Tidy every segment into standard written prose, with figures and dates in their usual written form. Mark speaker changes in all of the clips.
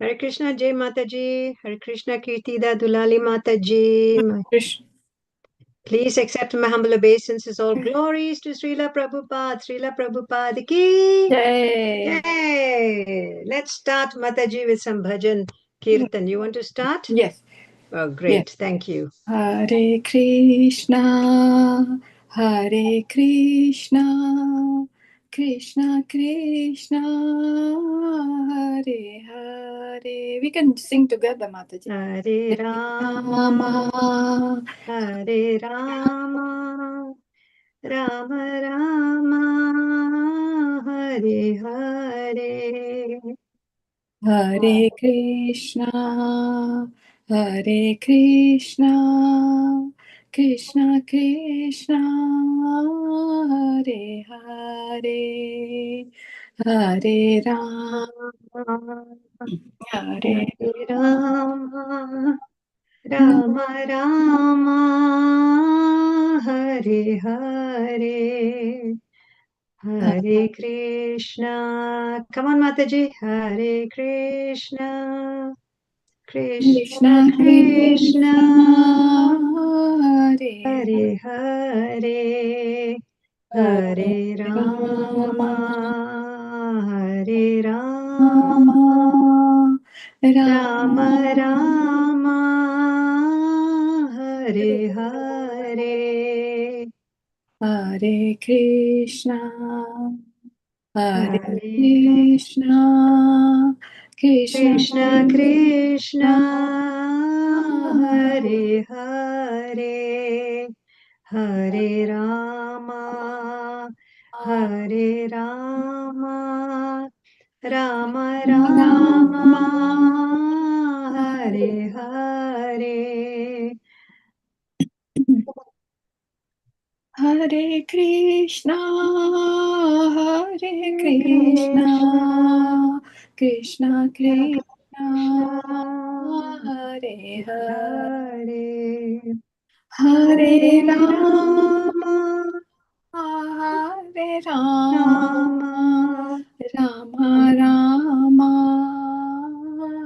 Speaker 1: Hare Krishna, Jai Mataji. Hare Krishna, Kirtida Dulali Mataji.
Speaker 2: Krishna.
Speaker 1: Please accept my humble obeisances. All glories to Srila Prabhupada. Srila Prabhupada ki.
Speaker 2: Yay.
Speaker 1: Yay! Let's start, Mataji, with some bhajan kirtan. You want to start?
Speaker 2: Yes.
Speaker 1: Oh, great. Thank you.
Speaker 2: Hare Krishna, Hare Krishna, Krishna Krishna, Hare Hare. We can sing together, Mataji.
Speaker 1: Hare Rama, Hare Rama, Rama Rama, Hare Hare.
Speaker 2: Hare Krishna, Hare Krishna, Krishna Krishna, Hare Hare, Hare Rama, Hare
Speaker 1: Rama, Rama Rama, Hare Hare, Hare Krishna. Come on, Mataji. Hare Krishna, Krishna
Speaker 2: Krishna
Speaker 1: Krishna,
Speaker 2: Hare
Speaker 1: Hare Hare, Hare Rama, Hare Rama, Rama Rama, Hare Hare,
Speaker 2: Hare Krishna, Hare
Speaker 1: Hare
Speaker 2: Krishna, Krishna
Speaker 1: Krishna Krishna, Hare Hare, Hare Rama, Hare Rama, Rama Rama, Hare Hare.
Speaker 2: Hare Krishna, Hare Krishna, Krishna Krishna, Hare Hare, Hare
Speaker 1: Hare Rama,
Speaker 2: Hare Rama,
Speaker 1: Rama,
Speaker 2: Rama Rama,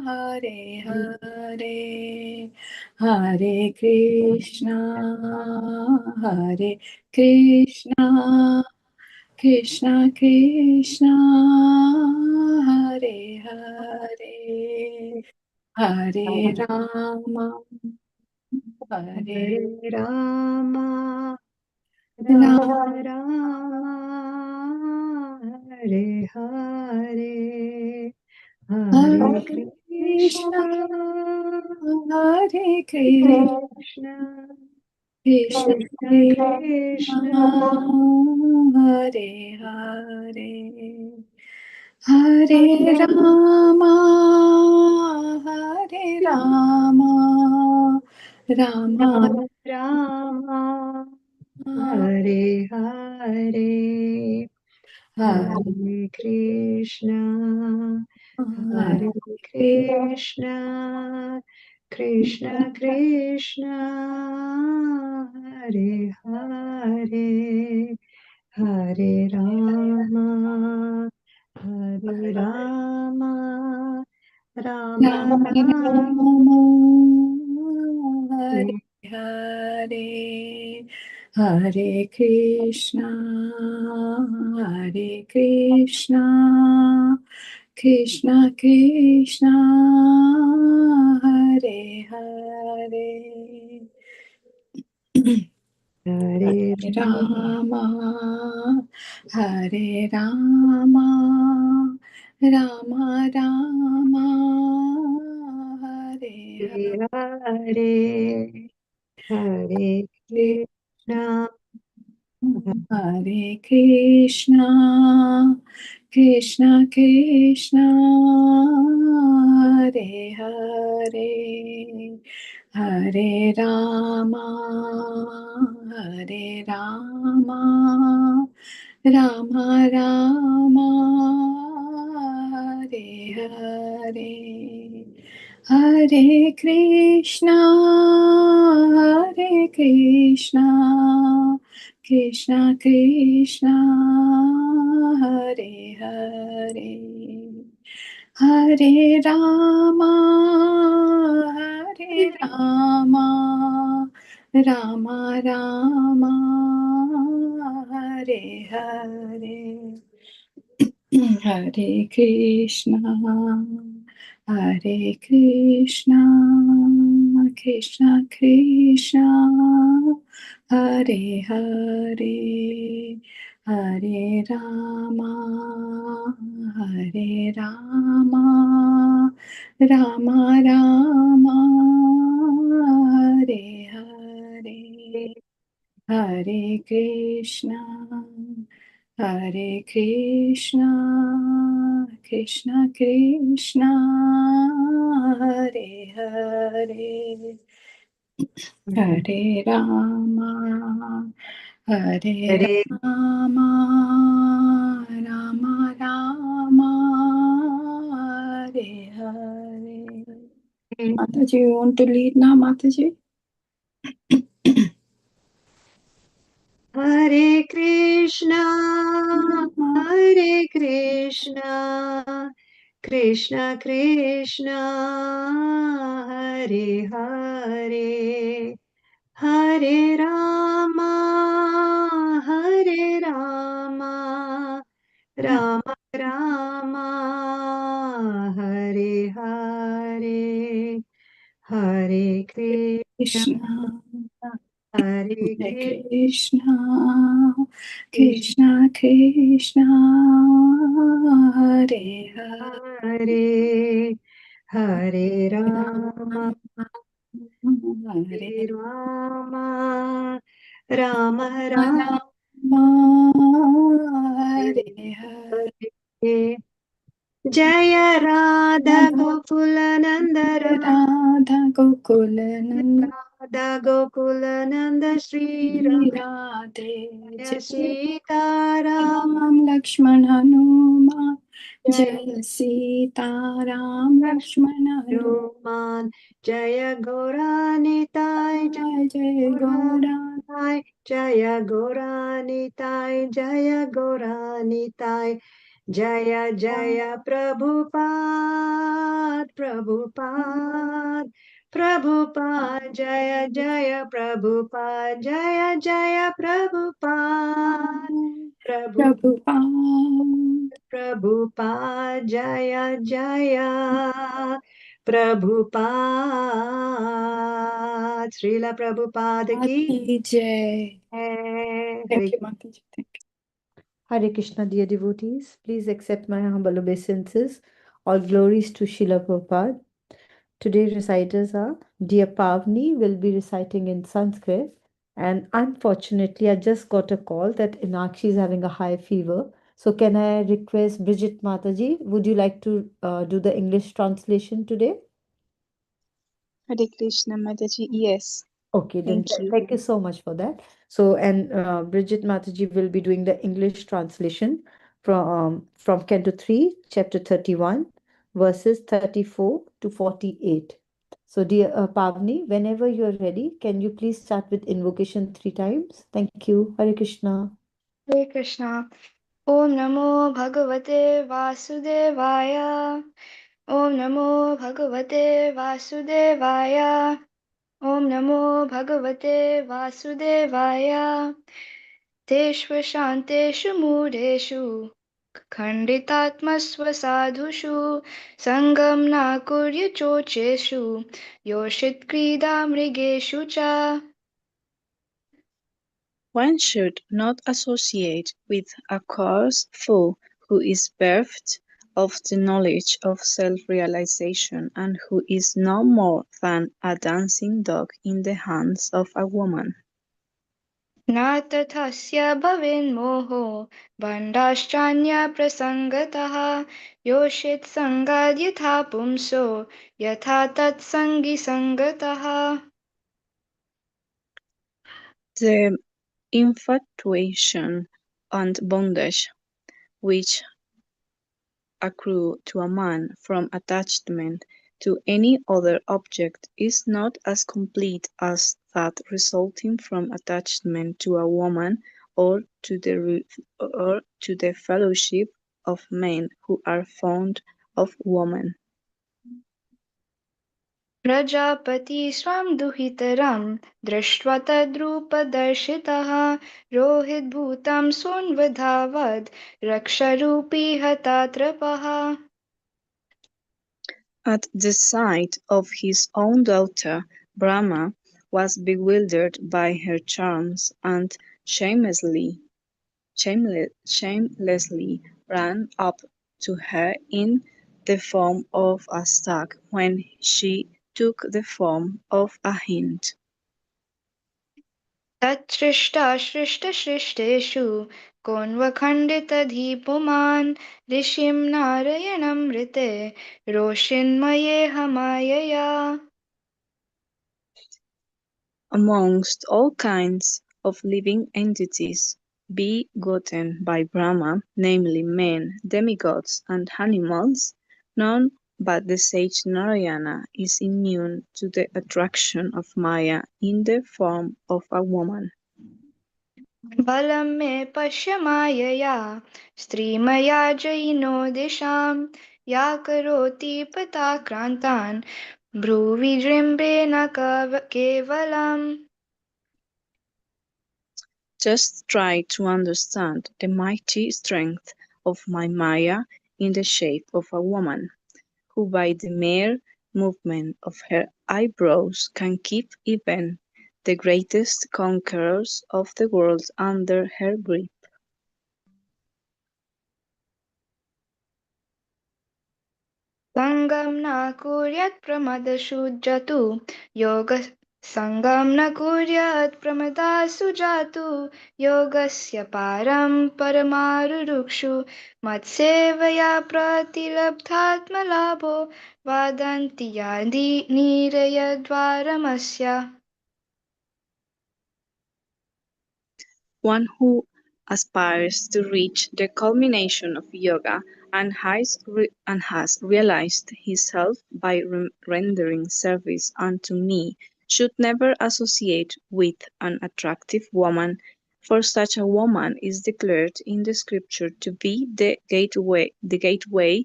Speaker 2: Hare Hare, Hare Krishna, Hare Krishna, Krishna Krishna, Hare Hare, Hare Rama, Hare
Speaker 1: Hare Rama,
Speaker 2: Rama.
Speaker 1: Rama Rama, Hare Hare, Hare
Speaker 2: Hare Krishna,
Speaker 1: Krishna,
Speaker 2: Hare
Speaker 1: Krishna,
Speaker 2: Krishna,
Speaker 1: Krishna
Speaker 2: Krishna,
Speaker 1: Krishna,
Speaker 2: Hare Hare, Hare Rama, Hare Rama, Rama
Speaker 1: Rama Rama, Hare Hare,
Speaker 2: Hare
Speaker 1: Hare Krishna, Hare
Speaker 2: Hare
Speaker 1: Krishna, Krishna Krishna, Hare Hare, Hare Rama, Hare Rama, Rama
Speaker 2: Rama
Speaker 1: Rama,
Speaker 2: Hare Hare, Hare Krishna, Hare Krishna, Krishna Krishna, Hare Hare.
Speaker 1: Hare
Speaker 2: Rama, Hare Rama, Rama Rama, Hare
Speaker 1: Hare, Hare
Speaker 2: Hare,
Speaker 1: Krishna,
Speaker 2: Hare Krishna, Krishna Krishna, Hare Hare, Hare Rama, Hare Rama, Rama Rama, Hare Hare, Hare Krishna, Hare Krishna, Krishna Krishna, Hare Hare, Hare Rama, Hare Rama, Rama Rama, Hare Hare. Hare Krishna, Hare Krishna, Krishna Krishna, Hare Hare, Hare Rama, Hare Rama, Rama Rama, Hare Hare, Hare Krishna, Hare Krishna, Krishna Krishna, Hare Hare, Hare Rama, Hare
Speaker 1: Hare
Speaker 2: Rama, Rama Rama, Hare Hare. Mataji, you want to lead now, Mataji?
Speaker 1: Hare Krishna, Hare Krishna, Krishna Krishna, Hare Hare, Hare Rama, Hare Rama, Rama Rama, Hare Hare, Hare Krishna,
Speaker 2: Krishna,
Speaker 1: Hare
Speaker 2: Hare
Speaker 1: Krishna,
Speaker 2: Krishna, Krishna Krishna, Hare
Speaker 1: Hare Hare Rama,
Speaker 2: Rama, Hare
Speaker 1: Hare Rama, Rama Rama,
Speaker 2: Rama, Hare Hare.
Speaker 1: Hare Jaya Radha Gokula Nandara,
Speaker 2: Radha Gokula Nanda
Speaker 1: Radha Gokula Nanda Sri
Speaker 2: Radhe
Speaker 1: Raya
Speaker 2: Jai
Speaker 1: Sita Ram,
Speaker 2: Ram Lakshman Hanuman Jai Sita Ram Lakshman Hanuman
Speaker 1: Hanuman, Jaya Gauranitai,
Speaker 2: Jai Gaura
Speaker 1: Jaya Jaya Gauranitai, Jaya Gauranitai, Jaya Jaya Prabhupada, Prabhupada, Prabhupada, Jaya Jaya Prabhupada, Jaya Jaya Prabhupada, Prabhupada,
Speaker 2: Prabhupada
Speaker 1: Prabhupada, Jaya Jaya Prabhupada, Srila Prabhupada ki
Speaker 2: Ki Jai.
Speaker 1: hai.
Speaker 2: Thank you, Mataji. Thank you.
Speaker 3: Hare Krishna, dear devotees. Please accept my humble obeisances. All glories to Srila Prabhupada. Today's reciters are Dear Pavni will be reciting in Sanskrit. And unfortunately, I just got a call that Inakshi is having a high fever. So can I request Bridget Mataji, would you like to do the English translation today?
Speaker 4: Hare Krishna Mataji, yes.
Speaker 3: Okay, then
Speaker 4: Thank you.
Speaker 3: thank you so much for that. So, and Bridget Mataji will be doing the English translation from Canto 3, Chapter 31, verses 34 to 48. So, dear Pavni, whenever you're ready, can you please start with invocation 3 times? Thank you. Hare Krishna.
Speaker 5: Hare Krishna. Om Namo Bhagavate Vasudevaya. Om Namo Bhagavate Vasudevaya. Om Namo Bhagavate Vasudevaya. Teshva Shanteshu Mudeshu. Khanditatmasva sadhushu. Sangam na kurya chocheshu. Yoshit krida mrigeshu cha.
Speaker 4: One should not associate with a coarse fool who is bereft of the knowledge of self-realization and who is no more than a dancing dog in the hands of a woman.
Speaker 5: न तथस्य भवेन्मोहो भण्डाश्चान्य प्रसङ्गतः योषित् सङ्गाद् यथा पुंसो यथा तत्सङ्गिसङ्गतः
Speaker 4: The infatuation and bondage which accrue to a man from attachment to any other object is not as complete as that resulting from attachment to a woman or to the fellowship of men who are fond of woman.
Speaker 5: Prajapati स्वं दुहितरं दृष्ट्वा तद्रूपदर्शितः रोहितभूतं सोऽन्वधावद् रक्षरूपी हतात्रपः
Speaker 4: At the sight of his own daughter, Brahma was bewildered by her charms and shamelessly ran up to her in the form of a stag when she took the form of a hind.
Speaker 5: तच्छृष्टासृष्टसृष्टेषु कोऽन्वखण्डितधिपुमान् ऋषिं नारायणमृते रोषन्मयेह मायया
Speaker 4: Amongst all kinds of living entities begotten by Brahma, namely men, demigods, and animals, none but the sage Narayana is immune to the attraction of Maya in the form of a woman.
Speaker 5: बलं मे पश्य मायया स्त्रीमया जयिनो दिशां या करोति पताक्रान्तान् भ्रुविजृम्भेन केवलम्
Speaker 4: Just try to understand the mighty strength of my Maya in the shape of a woman, who by the mere movement of her eyebrows can keep even the greatest conquerors of the world under her grip.
Speaker 5: सङ्गं न कुर्यात् प्रमदशुजतु योगसङ्गं न कुर्यात् प्रमदासु जातु योगस्य पारं परमारुरुक्षु मत्सेवया प्रतिलब्धात्मलाभो वदन्ति यादि निरयद्वारमस्य
Speaker 4: One who aspires to reach the culmination of yoga and has realized himself by rendering service unto me should never associate with an attractive woman, for such a woman is declared in the scripture to be the gateway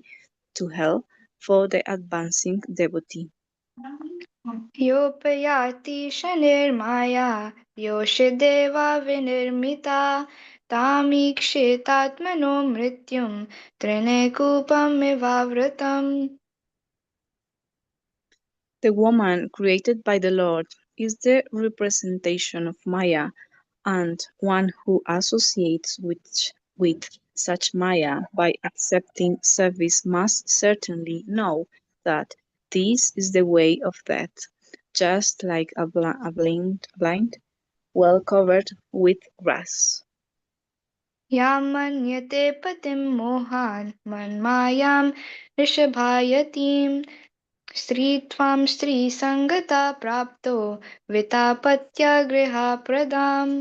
Speaker 4: to hell for the advancing devotee.
Speaker 5: योपयाति शनिर्माया योषिदेवा विनिर्मिता तामीक्षेतात्मनो मृत्युं त्रिनेकूपमिवावृतम्
Speaker 4: The woman created by the Lord is the representation of Maya, and one who associates with such Maya by accepting service must certainly know that this is the way of death, just like a blind well covered with grass.
Speaker 5: या मन्यते पतिं मोहान् मन्मायां वृषभायतीं स्त्रीत्वां स्त्रीसङ्गता प्राप्तो वितापत्यागृहाप्रदाम्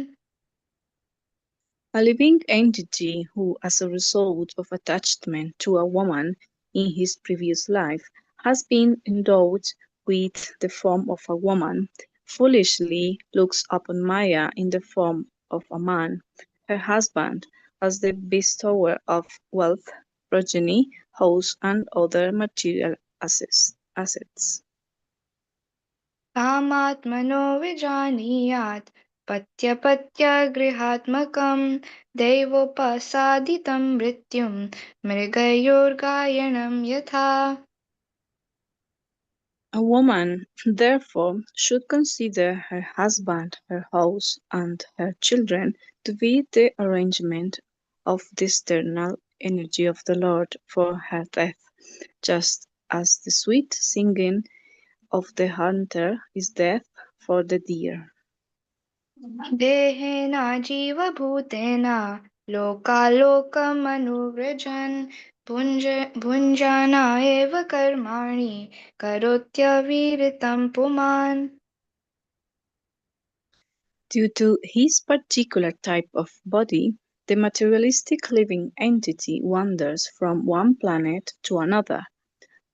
Speaker 4: A living entity who, as a result of attachment to a woman in his previous life, has been endowed with the form of a woman, foolishly looks upon Maya in the form of a man, her husband, as the bestower of wealth, progeny, house, and other material assets.
Speaker 5: कामात्मनो विजानीयात् पत्यपत्यागृहात्मकं दैवोपसादितं मृत्युं मृगयोर्गायनं यथा
Speaker 4: A woman, therefore, should consider her husband, her house, and her children to be the arrangement of the external energy of the Lord for her death, just as the sweet singing of the hunter is death for the deer.
Speaker 5: देहेन जीवभूतेन लोकालोकमनुव्रजन् भुञ्जाना एव कर्माणि करोत्यविरतं पुमान्
Speaker 4: Due to his particular type of body, the materialistic living entity wanders from one planet to another,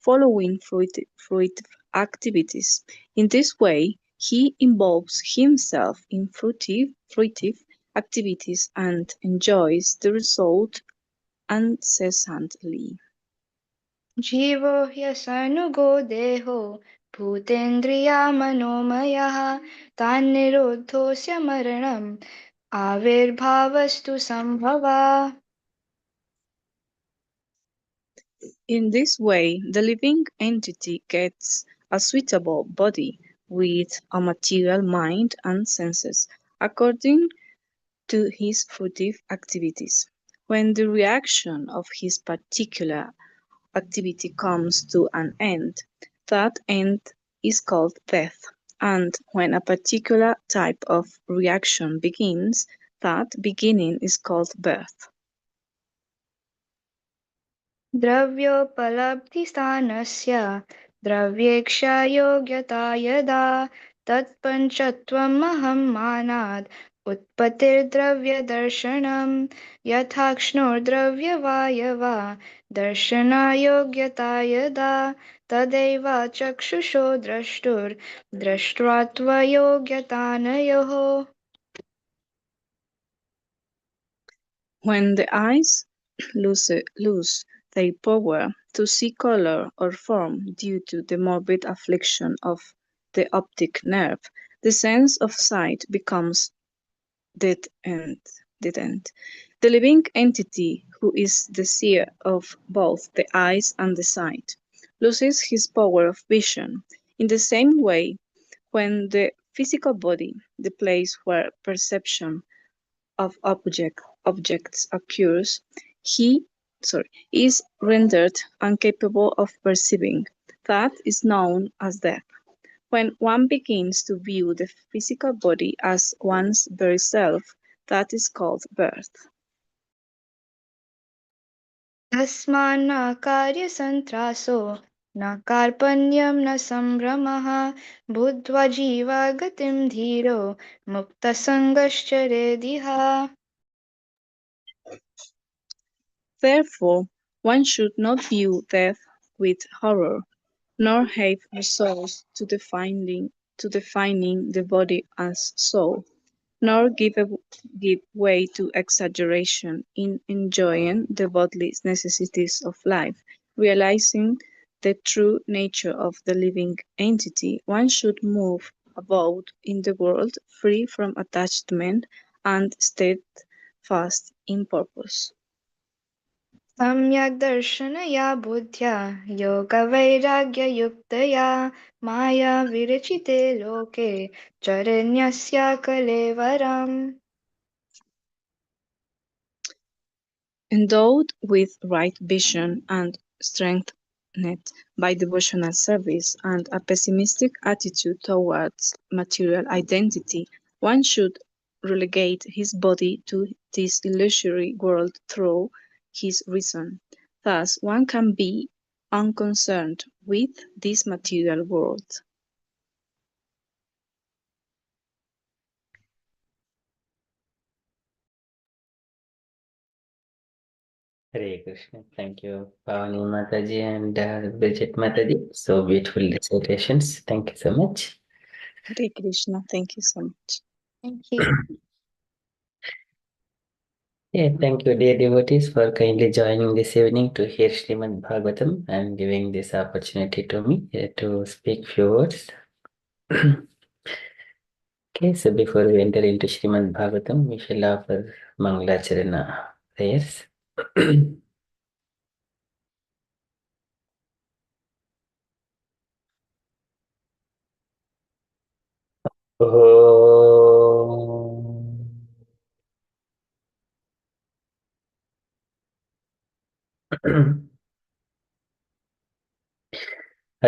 Speaker 4: following fruitive activities. In this way, he involves himself in fruitive activities and enjoys the result incessantly.
Speaker 5: जीवो ह्यसनुगो देहो भूतेन्द्रियामनोमयः तान्निरोधोऽस्य मरणम् आविर्भावस्तु सम्भवा.
Speaker 4: In this way, the living entity gets a suitable body with a material mind and senses, according to his fruitive activities. When the reaction of his particular activity comes to an end, that end is called death, and when a particular type of reaction begins, that beginning is called birth.
Speaker 5: द्रव्योपलब्धिस्थानस्य द्रव्येक्षायोग्यता यदा तत्पञ्चत्वमहं मानात् उत्पत्तिर्द्रव्यदर्शनम् यथाक्ष्णोर्द्रव्यवायवा दर्शनायोग्यता यदा तदैव चक्षुषो द्रष्टुर्दृष्ट्वात्वयोग्यतानयोः.
Speaker 4: When the eyes lose their power to see color or form due to the morbid affliction of the optic nerve, the sense of sight becomes deadened. The living entity, who is the seer of both the eyes and the sight, loses his power of vision. In the same way, when the physical body, the place where perception of objects occurs, he is rendered incapable of perceiving. That is known as death. When one begins to view the physical body as one's very self, that is called birth.
Speaker 5: तस्मान्न कार्यसन्त्रासो न कार्पण्यं न सम्भ्रमः बुद्ध्वा जीवा गतिं धीरो मुक्तसङ्गश्चरेदिह.
Speaker 4: Therefore, one should not view death with horror, nor have resource to defining the body as soul, nor give way to exaggeration in enjoying the bodily necessities of life. Realizing the true nature of the living entity, one should move about in the world free from attachment and steadfast in purpose.
Speaker 5: सम्यक् दर्शनया बुद्ध्या योगवैराग्ययुक्तया माया विरचिते लोके चरण्यस्य कलेवरम्.
Speaker 4: Endowed with right vision and strengthened by devotional service and a pessimistic attitude towards material identity, one should relegate his body to this illusory world through his reason. Thus, one can be unconcerned with this material world.
Speaker 6: Hare Krishna. Thank you, Pavani Mataji and Bridget Mataji. So beautiful recitations. Thank you so much.
Speaker 4: Hare Krishna, thank you so much.
Speaker 5: Thank you.
Speaker 6: Yeah, thank you, dear devotees, for kindly joining this evening to hear Srimad Bhagavatam and giving this opportunity to me to speak few words. Okay, so before we enter into Srimad Bhagavatam, we shall offer Mangalacharana prayers.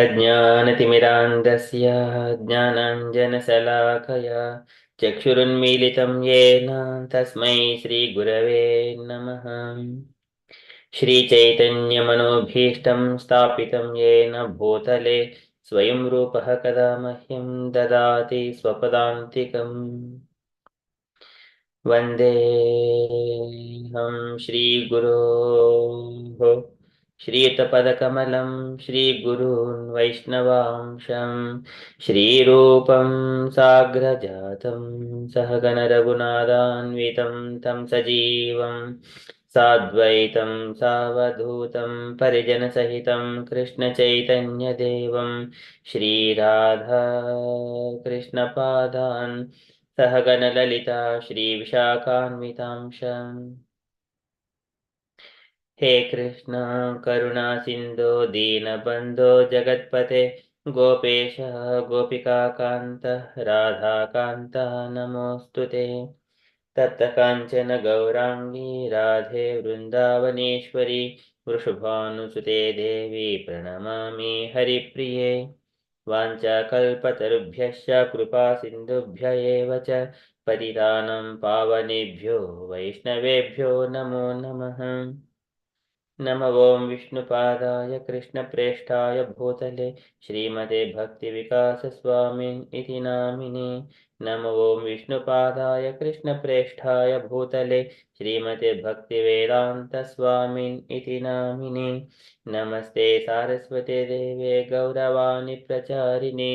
Speaker 6: अज्ञानतिमिरान्धस्य ज्ञानाञ्जनशलाकया चक्षुरुन्मीलितं येन तस्मै श्रीगुरवे नमः। श्रीचैतन्यमनोभीष्टं स्थापितं येन भूतले स्वयं रूपः कदा मह्यं ददाति स्वपदान्तिकम्। वन्देऽहं श्रीगुरोः श्रीयुतपदकमलं श्रीगुरून् वैष्णवांशं श्रीरूपं साग्रजातं सहगणरघुनाथान्वितं तं सजीवं साद्वैतं सावधूतं परिजनसहितं कृष्णचैतन्यदेवं श्रीराधा कृष्णपादान् सहगणललिता श्रीविशाखान्वितांश हे कृष्ण करुणा सिन्धो दीनबन्धो जगत्पते गोपेश गोपिकान्त राधाकान्त नमोऽस्तु ते तप्तकाञ्चन गौराङ्गी राधे वृन्दावनेश्वरी वृषभानुसुते देवी प्रणमामि हरिप्रिये वाञ्छाकल्पतरुभ्यश्च कृपासिन्धुभ्य एव च पतितानं पावनेभ्यो वैष्णवेभ्यो नमो नमः नमो ॐ विष्णुपादाय कृष्णप्रेष्ठाय भूतले श्रीमते भक्तिविकासस्वामिन् इति नामिने नमो ॐ विष्णुपादाय कृष्णप्रेष्ठाय भूतले श्रीमते भक्तिवेदान्तस्वामिन् इति नामिने नमस्ते सारस्वते देवे गौरवाणि प्रचारिणे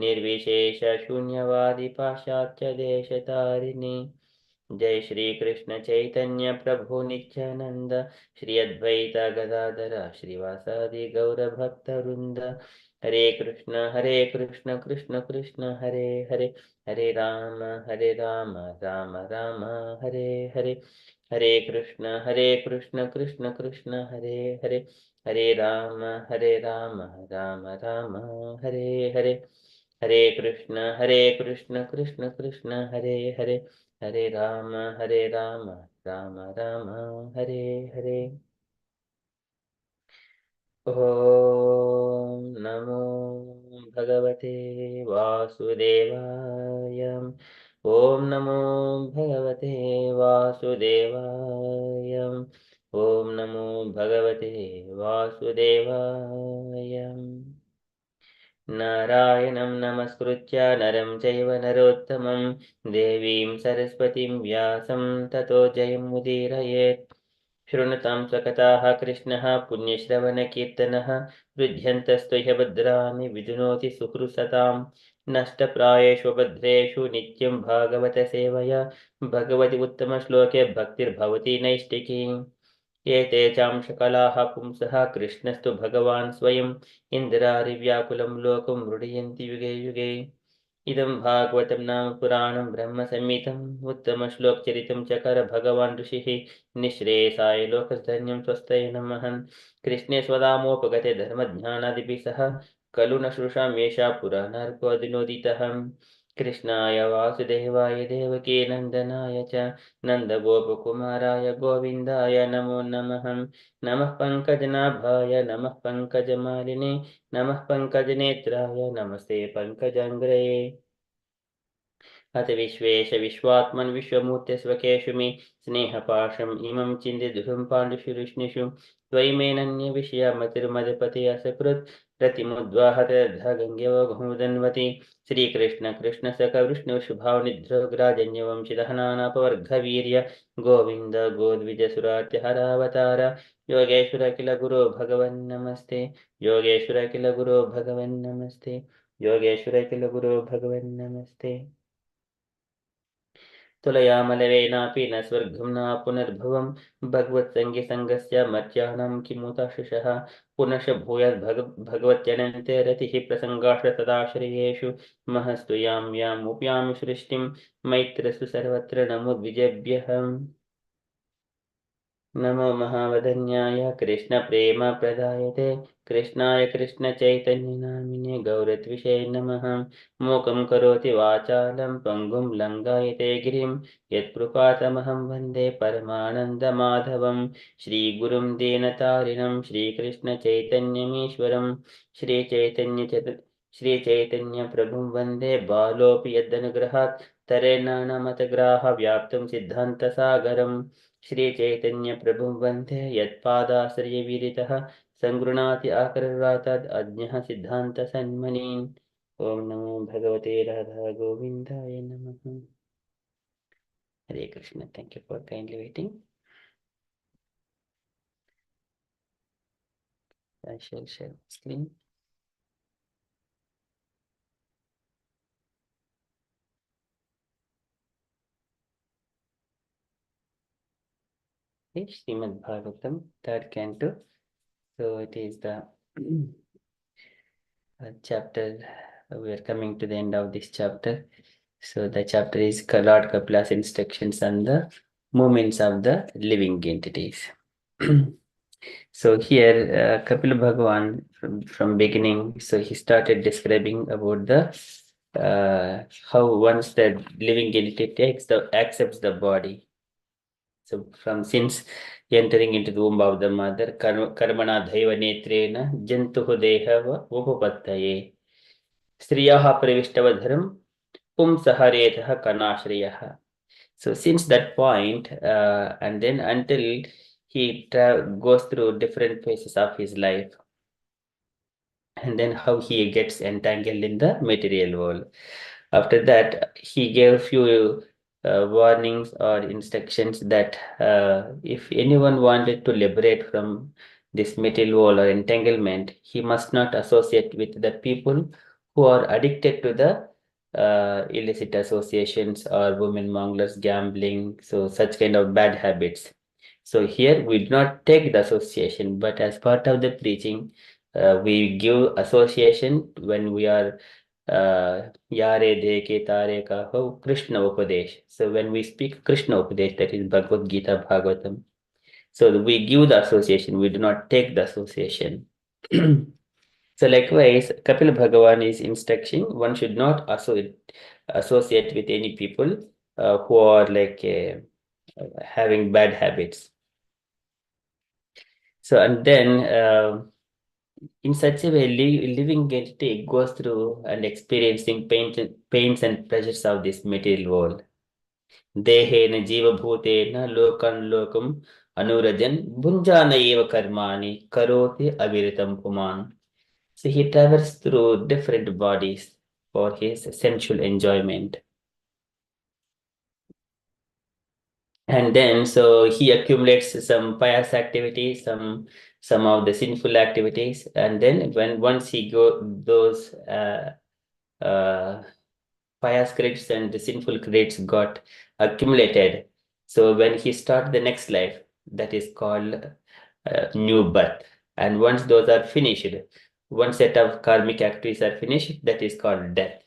Speaker 6: निर्विशेषशून्यवादि पाश्चात्य देशतारिणे जय श्री कृष्ण चैतन्य प्रभु नित्यानंद श्री अद्वैत गदाधर श्रीवासादि गौर भक्त वृंद हरे कृष्ण कृष्ण कृष्ण हरे हरे राम राम राम हरे हरे हरे कृष्ण कृष्ण कृष्ण हरे राम राम राम हरे हरे कृष्ण कृष्ण कृष्ण हरे राम राम राम हरे हरे ॐ नमो भगवते वासुदेवाय ॐ नमो भगवते वासुदेवाय ॐ नमो भगवते वासुदेवाय नारायणं नमस्कृत्य नरं चैव नरोत्तमं देवीं सरस्वतीं व्यासं ततो जयमुदीरयेत् शृणुतां स्वकथाः कृष्णः पुण्यश्रवणकीर्तनः हृद्यन्तस्तु ह्यभद्राणि विधुनोति सुहृसतां नष्टप्रायेषु भद्रेषु नित्यं भागवतसेवया भगवति उत्तमश्लोके भक्तिर्भवति नैष्टिकी एते चांशकलाः पुंसः कृष्णस्तु भगवान् स्वयम् इन्द्रारिव्याकुलं लोकं मृडयन्ति युगे युगे इदं भागवतं नाम पुराणं ब्रह्मसंहितम् उत्तमश्लोकचरितं चकार भगवान् ऋषिः निःश्रेयसाय लोकधन्यं स्वस्तये नमः कृष्णे स्वदामोपगते धर्मज्ञानादिभिः सह खलु न श्रुषां येषा पुराणार्कोऽदिनोदितः कृष्णाय वासुदेवाय देवकी नन्दनाय च नन्दगोपकुमाराय गोविन्दाय नमो नमः नमः पङ्कजनाभाय नमः पङ्कजमालिने नमः पङ्कजनेत्राय नमस्ते पङ्कजाङ्ग्रे अथ विश्वेश विश्वात्मन् विश्वमूर्ते स्वकेषु मे स्नेहपाशम् इमं चिन्तिदुःखं पाण्डुषु विष्णुषु त्वयिमेनन्यविषयमतिर्मदपति असकृत् प्रतिमुद्वाहतधा गङ्गेवघमुदन्वति श्रीकृष्ण कृष्ण सख विष्णुशुभावनिध्रग्राजन्यवंशिदहनानापवर्गवीर्य गोविन्द गोद्विजसुरात्यहरावतार योगेश्वर किल गुरो भगवन्नमस्ते योगेश्वर किल गुरो भगवन्नमस्ते योगेश्वर किल गुरो भगवन्नमस्ते तुलयामलवेनापि न स्वर्गं न पुनर्भवं भगवत्सङ्गसङ्गस्य मर्त्यानां किमुताशिषः पुनश भूयाद् रतिः प्रसङ्गाश्च तदाश्रयेषु महस्तु यामुप्यामि सृष्टिं मैत्रस्तु सर्वत्र नमो द्विजेभ्यः नमो महावदन्याय कृष्णप्रेमप्रदायते कृष्णाय कृष्णचैतन्यनामिने गौरत्विषे नमः मूकं करोति वाचालं पङ्गुं लङ्घयते गिरिं यत्कृपातमहं वन्दे परमानन्दमाधवं श्रीगुरुं दीनतारिणं श्रीकृष्णचैतन्यमीश्वरं श्रीचैतन्यप्रभुं वन्दे बालोऽपि यदनुग्रहात् तरेणानमतग्राह व्याप्तं सिद्धान्तसागरम् श्रीचैतन्यप्रभुं वन्दे यत्पादाश्रयविरितः सङ्गृह्णाति आकरवाताद् अज्ञः सिद्धान्तसन्मनीन् ॐ नमो भगवते राधा गोविन्दाय नमः Hare Krishna thank you for kindly waiting I shall share screen. Okay, Srimad Bhagavatam, third canto. So it is the chapter. We are coming to the end of this chapter. So the chapter is Lord Kapila's instructions on the movements of the living entities. So here, Kapila Bhagavan from beginning, so he started describing about the how once the living entity accepts the body. So from since entering into the womb of the mother, karmana dhaiva netrena jantuhu dehava upapattaye striyaha pravishtabadharam pumsaharetha kanashriyaha. So since that point, and then until he goes through different phases of his life, and then how he gets entangled in the material world. After that, he gave few warnings or instructions that if anyone wanted to liberate from this material world or entanglement, he must not associate with the people who are addicted to the illicit associations or women monglers, gambling, so such kind of bad habits. So here we do not take the association, but as part of the preaching, we give association when we are Yare Deke Tare Kaho Krishna Upadesh. So when we speak Krishna Upadesh, that is Bhagavad Gita Bhagavatam. So we give the association, we do not take the association. So likewise, Kapil Bhagavan is instruction, one should not associate with any people who are like having bad habits. So and then in such a way, living entity goes through and experiencing pains and pleasures of this material world. Dehena jiva bhutena lokan lokam anurajan bunjana eva karmani karoti aviritam puman. So he travels through different bodies for his sensual enjoyment. And then so he accumulates some pious activities, some of the sinful activities, and then once he those pious credits and the sinful credits got accumulated. So when he start the next life, that is called new birth. And once those are finished, one set of karmic activities are finished, that is called death.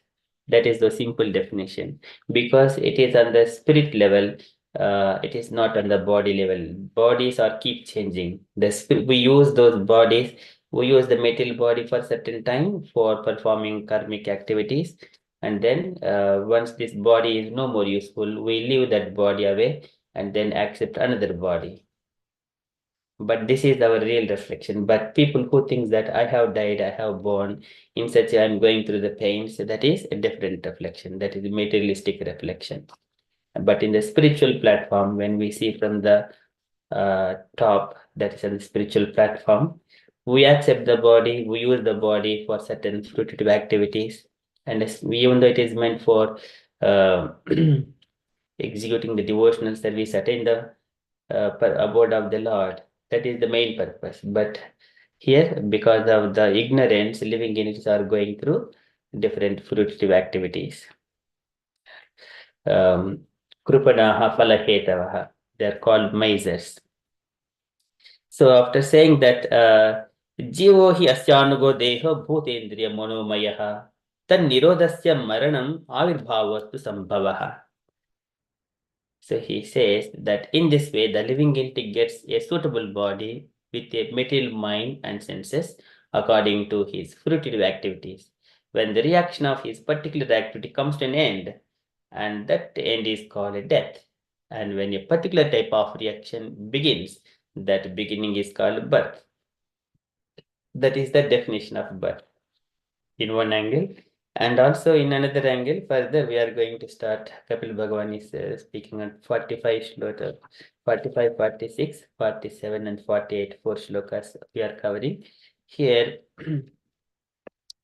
Speaker 6: That is the simple definition. Because it is on the spirit level, it is not on the body level. Bodies are keep changing. We use those bodies, we use the material body for certain time for performing karmic activities. And then once this body is no more useful, we leave that body away and then accept another body. But this is our real reflection. But people who think that I have died, I have born, in such I'm going through the pains, that is a different reflection. That is a materialistic reflection. But in the spiritual platform, when we see from the top, that is on the spiritual platform, we accept the body, we use the body for certain fruitive activities. And even though it is meant for executing the devotional service, attain the abode of the Lord, that is the main purpose. But here, because of the ignorance, living entities are going through different fruitive activities. Krupanaha Falaketavaha, they are called misers. So after saying that, Jivo hi asyanugo deho bhutendriya monomayaha tan nirodasya maranam avirbhavastu sambhavaha. So he says that in this way, the living entity gets a suitable body with a material mind and senses according to his fruitive activities. When the reaction of his particular activity comes to an end, and that end is called a death. And when a particular type of reaction begins, that beginning is called birth. That is the definition of birth in one angle. And also in another angle, further we are going to start, Kapil Bhagavan is speaking on 45 shlokas, 45, 46, 47 and 48, 4 shlokas we are covering here.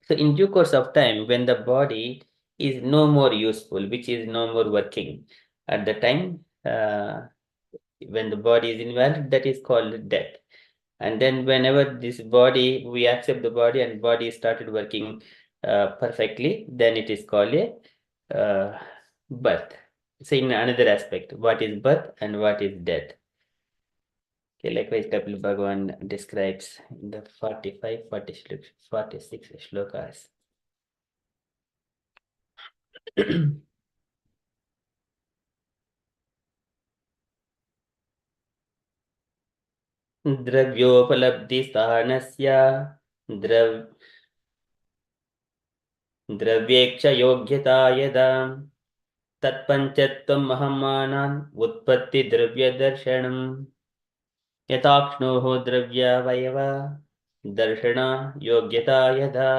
Speaker 6: So in due course of time, when the body is no more useful, which is no more working, at the time when the body is invalid, that is called death. And then whenever this body, we accept the body and body started working perfectly, then it is called a birth. So in another aspect, what is birth and what is death? Okay, likewise, Kapil Bhagavan describes in the 45, 46 shlokas. द्रव्योपलब्धिस्थानस्य द्रव्येक्षयोग्यता यदा तत्पञ्चत्वं महमानान् उत्पत्तिद्रव्यदर्शनम् यथाक्ष्णोः द्रव्यावयव दर्शना योग्यता यदा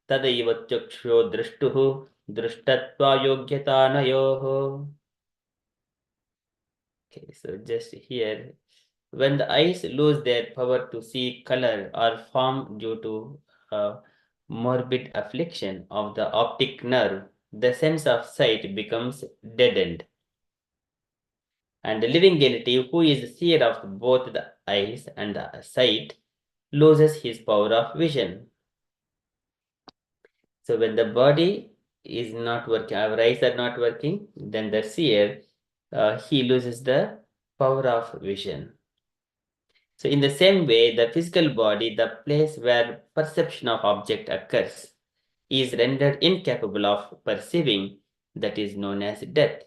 Speaker 6: तदैव चक्षुषो द्रष्टुः दृष्टत्वायोग्यतानयोः. Okay, so just here, when the eyes lose their power to see color or form due to morbid affliction of the optic nerve, the sense of sight becomes deadened. And the living entity, who is the seer of both the eyes and the sight, loses his power of vision. So when the body is not working, our eyes are not working, then the seer, he loses the power of vision. So in the same way, the physical body, the place where perception of object occurs, is rendered incapable of perceiving, that is known as death.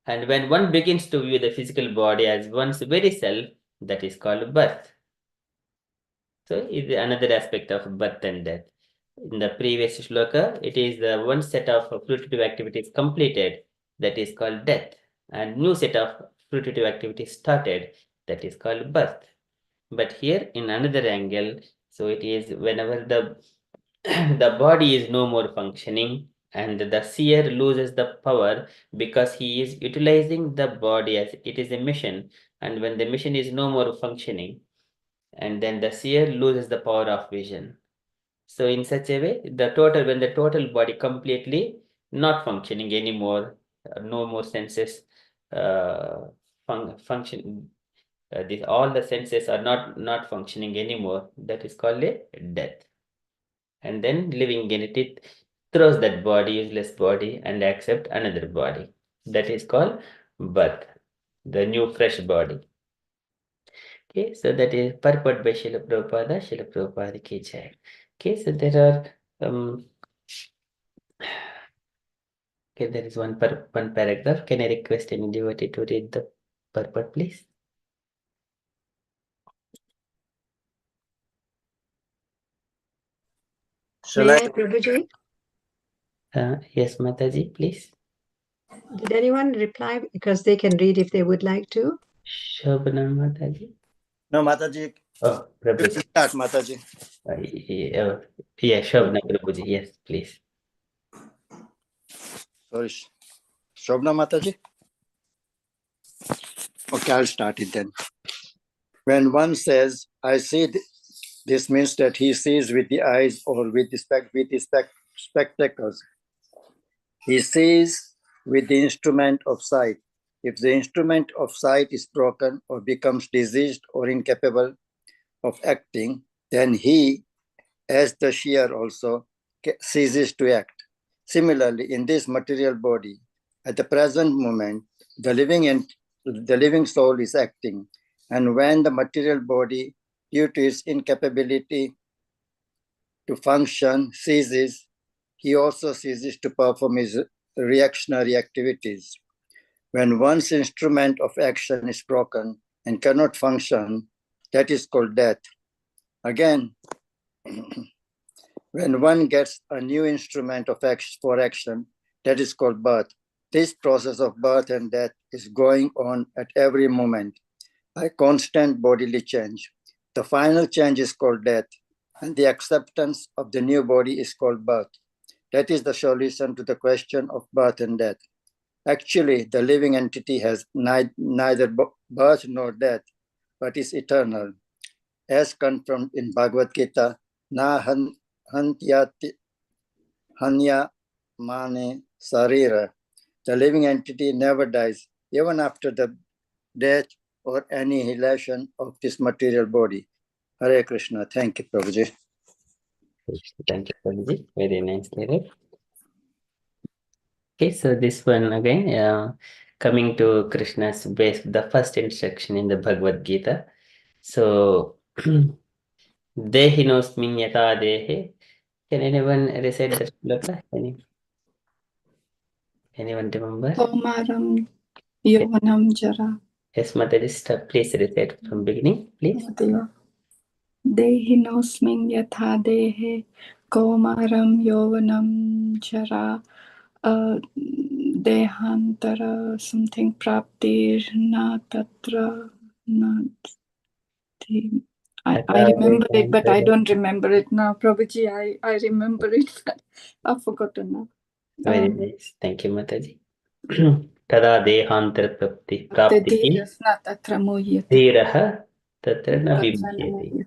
Speaker 6: And when one begins to view the physical body as one's very self, that is called birth. So is another aspect of birth and death. In the previous shloka, it is the one set of fruitive activities completed, that is called death, and new set of fruitive activities started, that is called birth. But here in another angle, so it is whenever the the body is no more functioning and the seer loses the power because he is utilizing the body as it is a machine, and when the machine is no more functioning, and then the seer loses the power of vision. So in such a way, when the total body completely not functioning anymore, no more senses function. All the senses are not functioning anymore. That is called a death. And then living entity throws that body, useless body, and accept another body. That is called birth, the new fresh body. Okay, so that is purport by Srila Prabhupada. Srila Prabhupada ki jai. Okay, so there are okay, there is one paragraph. Can I request any devotee to read the purport, please?
Speaker 1: May I, Prabhuji?
Speaker 6: Yes, Mataji, please.
Speaker 1: Did anyone reply? Because they can read if they would like to.
Speaker 6: Shobana Mataji.
Speaker 7: No, Mataji.
Speaker 6: Oh, Prabhuji.
Speaker 7: Start, Mataji.
Speaker 6: Yeah, Shobana Prabhuji. Yes, please.
Speaker 7: Sorry. Shobna Mataji? Okay, I'll start it then. When one says, I see, this means that he sees with the eyes or with the spectacles. He sees with the instrument of sight. If the instrument of sight is broken or becomes diseased or incapable of acting, then he, as the seer, also ceases to act. Similarly, in this material body, at the present moment, the living soul is acting, and when the material body, due to its incapability to function, ceases, he also ceases to perform his reactionary activities. When one's instrument of action is broken and cannot function, that is called death. Again, when one gets a new instrument of for action, that is called birth. This process of birth and death is going on at every moment, a constant bodily change. The final change is called death, and the acceptance of the new body is called birth. That is the solution to the question of birth and death. Actually, the living entity has neither birth nor death, but is eternal. As confirmed in Bhagavad Gita, na hanya mane sarira. The living entity never dies, even after the death or annihilation of this material body. Hare Krishna. Thank you, Prabhuji.
Speaker 6: Thank you, Prabhuji. Very nice, Derek. Okay, so this one again, coming to Krishna's base, the first instruction in the Bhagavad Gita. So, Dehinosmin yata dehe. Can anyone recite that shloka? Anyone remember?
Speaker 2: Kaumaram Yovanam Jara.
Speaker 6: Yes, Mataji, please recite from beginning, please.
Speaker 2: Dehinosmin yatha dehe Kaumaram Yovanam Jara. Dehantara something praptir na tatra na. I remember it, but I don't remember it now. Prabhuji, I remember it, but I've forgotten now.
Speaker 6: Very nice. Thank you, Mataji. Tada dehantar praptihi
Speaker 2: Dhirasna tatra muhyate.
Speaker 6: dhiraha tatra na vimuhyate.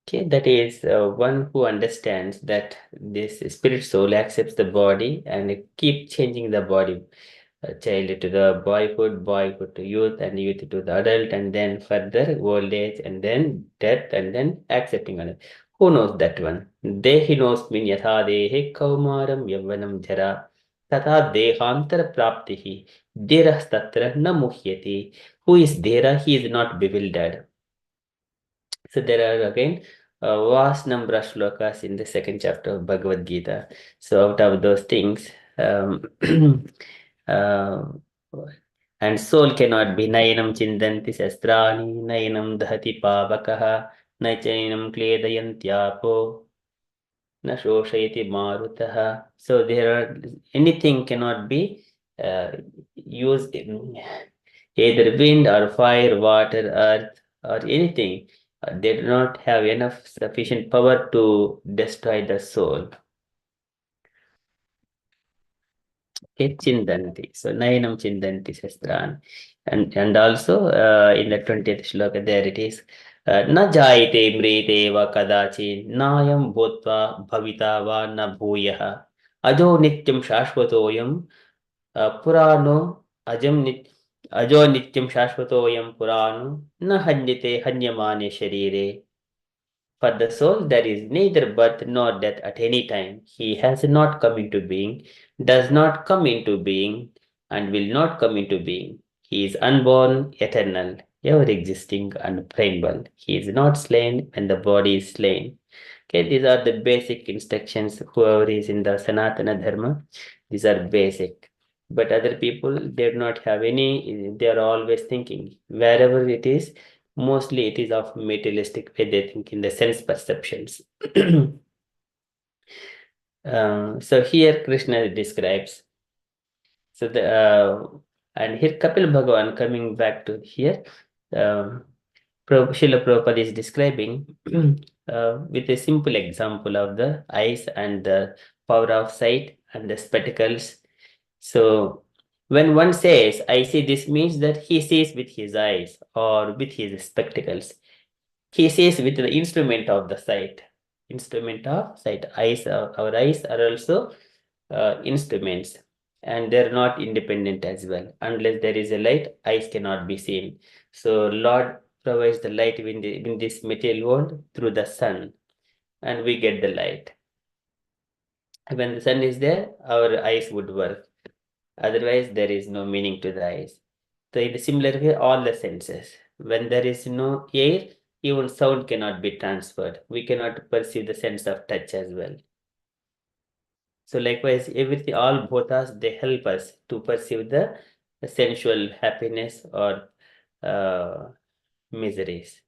Speaker 6: Okay, that is one who understands that this spirit soul accepts the body and keep changing the body. Child to the boyhood to youth, and youth to the adult, and then further old age, and then death, and then accepting another. Who knows that one? Dehi knows min yatha dehe kaumaram yavanam jara tata dehantara praptihi dhirah tatra na muhyati. Who is dhira? He is not bewildered. So there are again a vast number of shlokas in the second chapter of Bhagavad Gita. So out of those things, and soul cannot be nayanam chindanti sastrani, nayanam dhati pavakaha, nachayanam kledayantyapo, na shoshayati marutaha. So there are anything cannot be used in either wind or fire, water, earth, or anything. They do not have enough sufficient power to destroy the soul. Okay, chindanti. So nayanam chindanti shastran. And also in the 20th shloka there it is. Na jayate mrite va kadachi nayam bhutva bhavita va na bhuyaha ajo nityam shashvatoyam purano ajo nityam shashvatoyam purano na hanyate hanyamane sharire. For the soul, there is neither birth nor death at any time. He has not come into being, does not come into being, and will not come into being. He is unborn, eternal, ever existing, and primeval. He is not slain when the body is slain. Okay, these are the basic instructions. Whoever is in the Sanatana Dharma, these are basic. But other people, they do not have any, they are always thinking. Wherever it is, mostly it is of materialistic way, they think in the sense perceptions. So here Krishna describes. So and here Kapil Bhagavan coming back to here, Srila Prabhupada is describing with a simple example of the eyes and the power of sight and the spectacles. So when one says, I see, this means that he sees with his eyes or with his spectacles. He sees with the instrument of the sight. Instrument of sight. Eyes, our eyes are also instruments, and they're not independent as well. Unless there is a light, eyes cannot be seen. So Lord provides the light in this material world through the sun, and we get the light. When the sun is there, our eyes would work. Otherwise, there is no meaning to the eyes. So in a similar way, all the senses. When there is no air, even sound cannot be transferred. We cannot perceive the sense of touch as well. So likewise, everything, all bhotas, they help us to perceive the sensual happiness or miseries.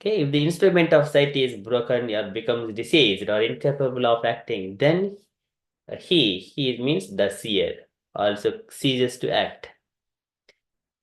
Speaker 6: Okay, if the instrument of sight is broken or becomes diseased or incapable of acting, then he means the seer also ceases to act.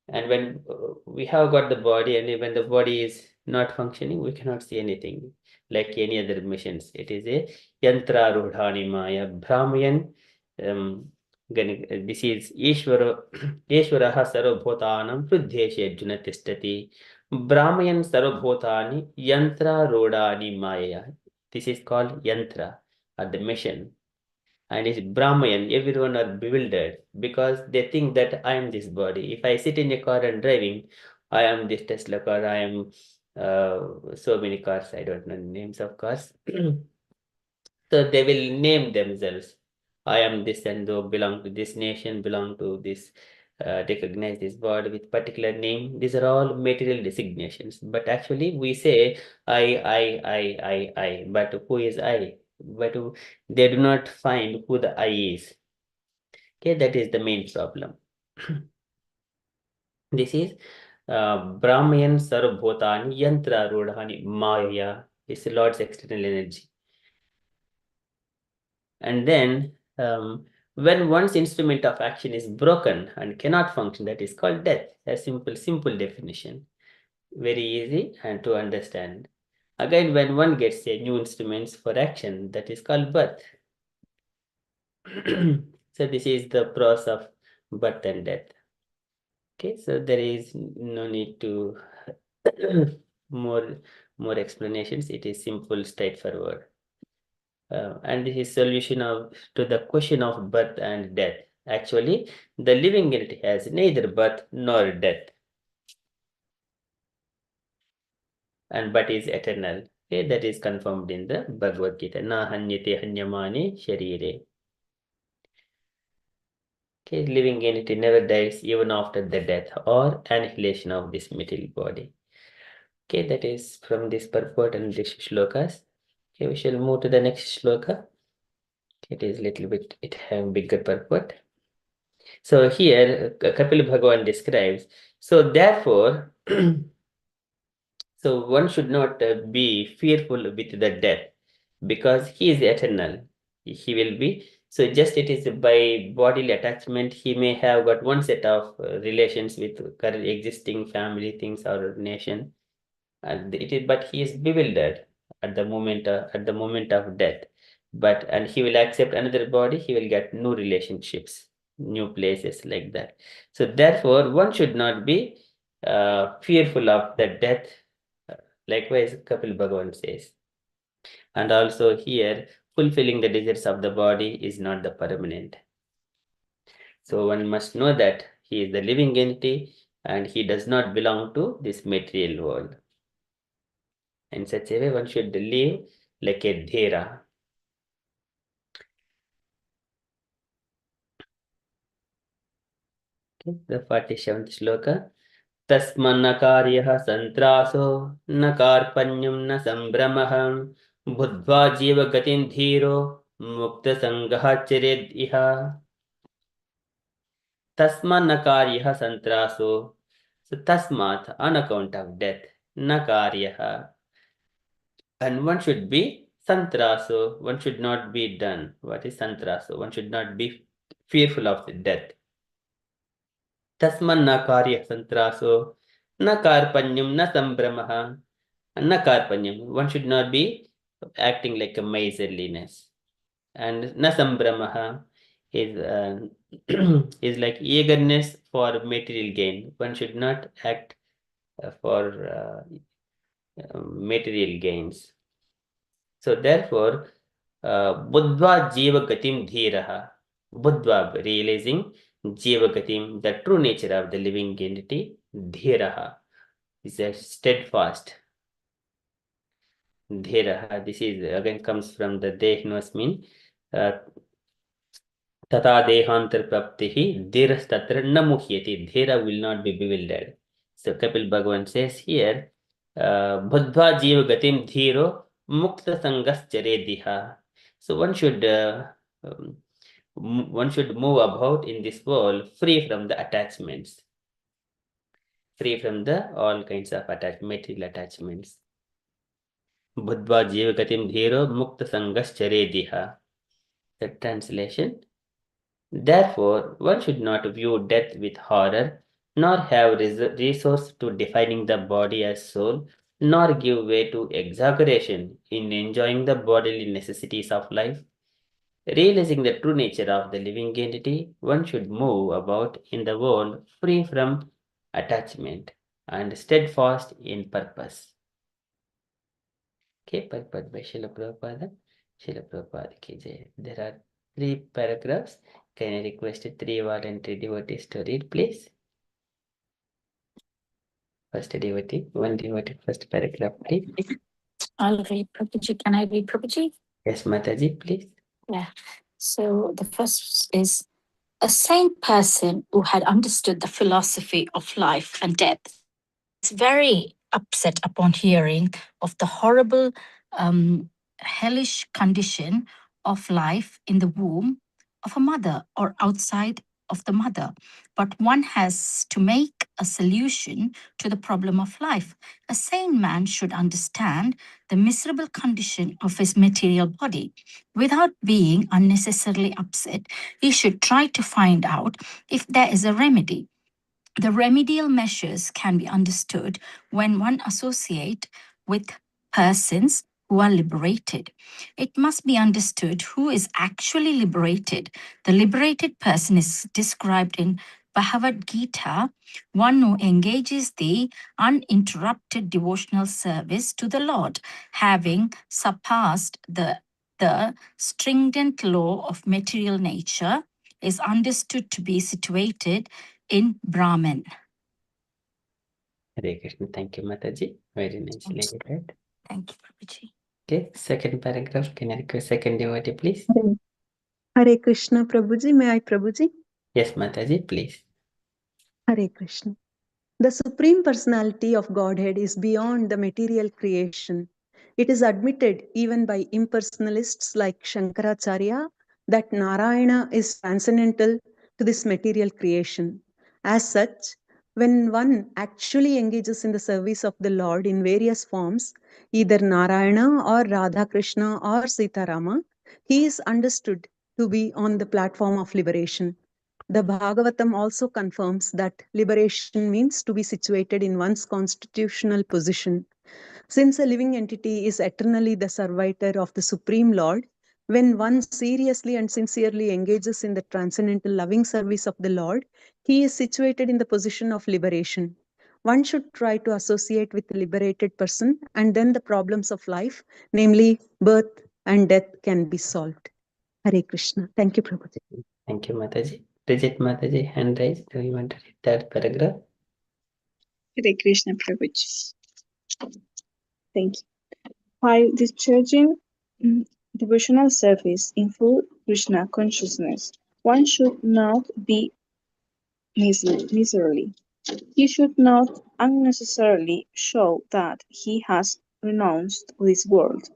Speaker 6: And when we have got the body, and when the body is not functioning, we cannot see anything like any other machines. It is a yantra rudhani maya brahmayan. This is Ishvaraha sarvabhutanam hruddheshe arjuna tishtati. Brahmayan sarvabhutani yantra rodani maya. This is called yantra, or the machine. And it's Brahmayan, everyone are bewildered because they think that I am this body. If I sit in a car and driving, I am this Tesla car, I am so many cars, I don't know the names of cars. So they will name themselves. I am this and though, belong to this nation, belong to this, recognize this word with particular name. These are all material designations. But actually we say I. But who is I? But they do not find who the I is. Okay, that is the main problem. This is Brahmayan Sarvbhutani Yantra Rudhani Maya is the Lord's external energy. And then when one's instrument of action is broken and cannot function, that is called death. A simple definition. Very easy and to understand. Again, when one gets a new instruments for action, that is called birth. So this is the process of birth and death. Okay, so there is no need to more explanations. It is simple, straightforward. And his solution to the question of birth and death. Actually, the living entity has neither birth nor death, but is eternal. Okay, that is confirmed in the Bhagavad Gita. Na hanyate hanyamane sharire. Okay, living entity never dies even after the death or annihilation of this material body. Okay, that is from this purport and this shlokas. Okay, we shall move to the next shloka. It is little bit, it have bigger purport. So here Kapil Bhagavan describes, so therefore, so one should not be fearful with the death, because he is eternal. He will be, so just it is by bodily attachment, he may have got one set of relations with current existing family things or nation, but he is bewildered at the moment of death. And he will accept another body, he will get new relationships, new places, like that. So therefore one should not be fearful of the death. Likewise Kapil Bhagavan says. And also here, fulfilling the desires of the body is not the permanent. So one must know that he is the living entity and he does not belong to this material world. In such a way, one should live like a dhera. Okay, the 47th shloka. Tasmanna karyah santraso na karpanyam na sambramaham buddhva jiva gatin dhiro mukta sangaha chared iha. Tasmanna karyah santraso. So tasmat, on account of death, na karyah. And one should be santraso, one should not be done. What is santraso? One should not be fearful of the death. Tasman na karya santraso, na karpanyam, na sambramaha, na karpanyam. One should not be acting like a miserliness. And na sambramaha is, is like eagerness for material gain. One should not act for material gains. So therefore, Buddhva Jiva Gatim Dhiraha. Buddhva, realizing Jiva Gatim, the true nature of the living entity, Dhiraha, is a steadfast. Dhiraha, this is again comes from the Dehnos mean. Tata Dehantar Praptihi, Dhiras Tatra Namuhyati. Dhira will not be bewildered. So Kapil Bhagavan says here, Buddhva Jiva Gatim Dhiro Mukta Sangas Charediha. So one should move about in this world free from the attachments, free from the all kinds of material attachments. Buddhva Jiva Gatim Dhiro Mukta Sangas Charediha. The translation. Therefore, one should not view death with horror, nor have resource to defining the body as soul, nor give way to exaggeration in enjoying the bodily necessities of life. Realizing the true nature of the living entity, one should move about in the world free from attachment and steadfast in purpose. Okay, purport by Srila Prabhupada. Srila Prabhupada ki jai. There are 3 paragraphs. Can I request 3 voluntary devotees to read, please? First devotee, one devotee, first paragraph, please.
Speaker 2: I'll read Prabhuji. Can I read Prabhuji?
Speaker 6: Yes, Mataji, please.
Speaker 2: Yeah.
Speaker 8: So the first is a sane person who had understood the philosophy of life and death is very upset upon hearing of the horrible, hellish condition of life in the womb of a mother or outside of the mother. But one has to make a solution to the problem of life. A sane man should understand the miserable condition of his material body. Without being unnecessarily upset, he should try to find out if there is a remedy. The remedial measures can be understood when one associate with persons who are liberated. It must be understood who is actually liberated. The liberated person is described in Bhagavad Gita, one who engages the uninterrupted devotional service to the Lord, having surpassed the stringent law of material nature, is understood to be situated in Brahman.
Speaker 6: Hare Krishna. Thank you, Mataji. Very nicely read.
Speaker 8: Thank you, Prabhuji.
Speaker 6: Okay, second paragraph. Can I request second devotee, please?
Speaker 9: Hare Krishna, Prabhuji. May I, Prabhuji?
Speaker 6: Yes, Mataji, please.
Speaker 9: Hare Krishna. The Supreme Personality of Godhead is beyond the material creation. It is admitted even by impersonalists like Shankaracharya that Narayana is transcendental to this material creation. As such, when one actually engages in the service of the Lord in various forms, either Narayana or Radha Krishna or Sitarama, he is understood to be on the platform of liberation. The Bhagavatam also confirms that liberation means to be situated in one's constitutional position. Since a living entity is eternally the servitor of the Supreme Lord, when one seriously and sincerely engages in the transcendental loving service of the Lord, he is situated in the position of liberation. One should try to associate with the liberated person, and then the problems of life, namely birth and death, can be solved. Hare Krishna. Thank you, Prabhuji.
Speaker 6: Thank you, Mataji. Bridget Mataji, hand raised. Do you want to read that paragraph?
Speaker 4: Hare Krishna Prabhuji. Thank you. While discharging devotional service in full Krishna consciousness, one should not be miserly. He should not unnecessarily show that he has renounced this world.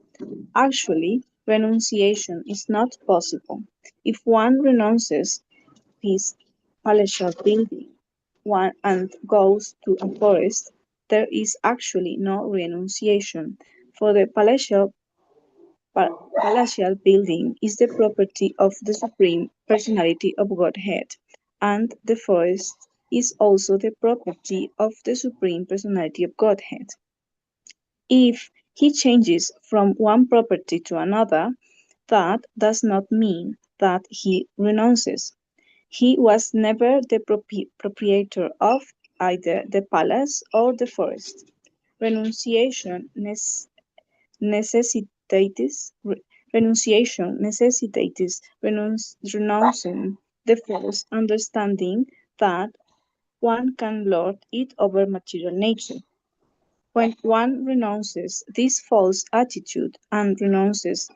Speaker 4: Actually, renunciation is not possible. If one renounces his palatial building and goes to a forest, there is actually no renunciation, for the palatial building is the property of the Supreme Personality of Godhead, and the forest is also the property of the Supreme Personality of Godhead. If he changes from one property to another, that does not mean that he renounces. He was never the proprietor of either the palace or the forest. Renunciation necessitates renouncing the false understanding that one can lord it over material nature. When one renounces this false attitude and renounces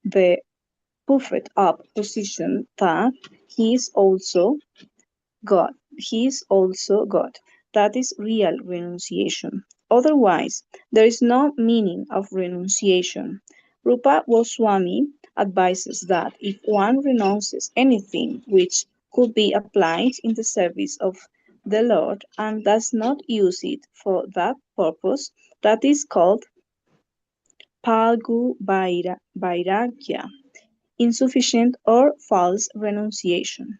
Speaker 4: the puffed up position that he is also God, that is real renunciation. Otherwise, there is no meaning of renunciation. Rupa Goswami advises that if one renounces anything which could be applied in the service of the Lord and does not use it for that purpose, that is called Palgu Vairagya, insufficient or false renunciation.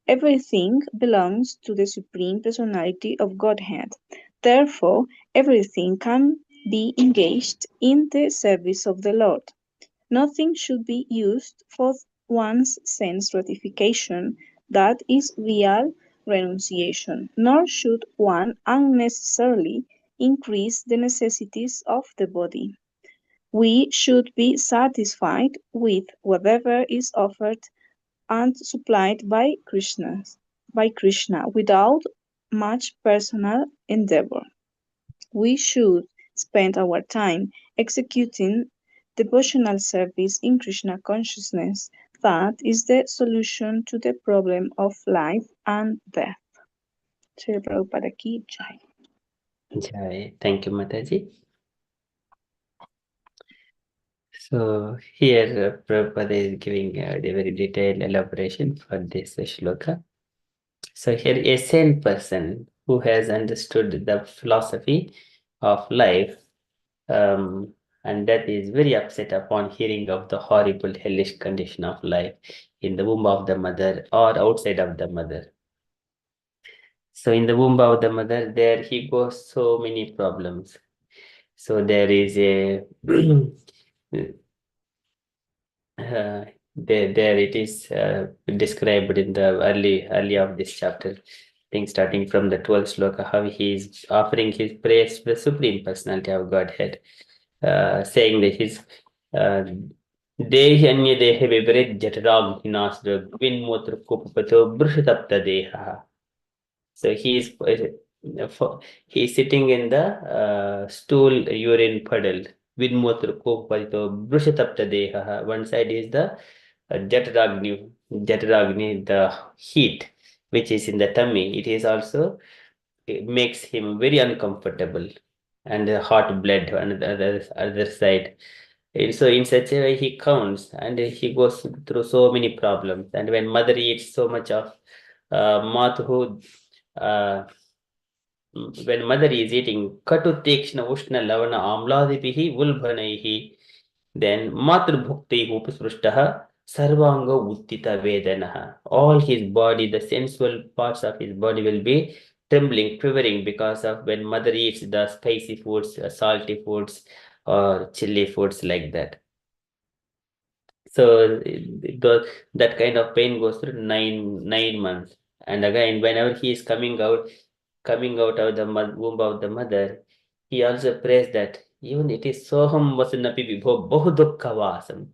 Speaker 4: Everything belongs to the Supreme Personality of Godhead. Therefore, everything can be engaged in the service of the Lord. Nothing should be used for one's sense gratification, that is real renunciation, nor should one unnecessarily increase the necessities of the body. We should be satisfied with whatever is offered and supplied by Krishna without much personal endeavor. We should spend our time executing devotional service in Krishna consciousness that is the solution to the problem of life and death. Srila Prabhupada ki jai.
Speaker 6: Jai. Thank you, Mataji. So here Prabhupada is giving a very detailed elaboration for this shloka. So here a sane person who has understood the philosophy of life and that is very upset upon hearing of the horrible hellish condition of life in the womb of the mother or outside of the mother. So in the womb of the mother, there he goes so many problems. So there is a there it is described in the early of this chapter, thing starting from the 12th sloka, how he is offering his praise to the Supreme Personality of Godhead, saying that his Dehi anya dehe vivarit jatarag hinasra vinmotra kupapato brushatapta deha. So he is sitting in the stool urine puddle. Vinmotra kupapato brushatapta deha. One side is the jataragni, the heat which is in the tummy. It is also, it makes him very uncomfortable, and the hot blood on the other side. And so in such a way he counts and he goes through so many problems. And when mother eats so much of mathu, when mother is eating katu tekshna ushna lavana amladipihi vulbhanaihi, then matru bhukti upasrushtaha sarvanga uttita vedanaha. All his body, the sensual parts of his body will be trembling, quivering because of when mother eats the spicy foods, salty foods, or chili foods like that. So that kind of pain goes through nine months. And again, whenever he is coming out of the womb of the mother, he also prays that even it is soham vasanapi vibho bahudukkavasam.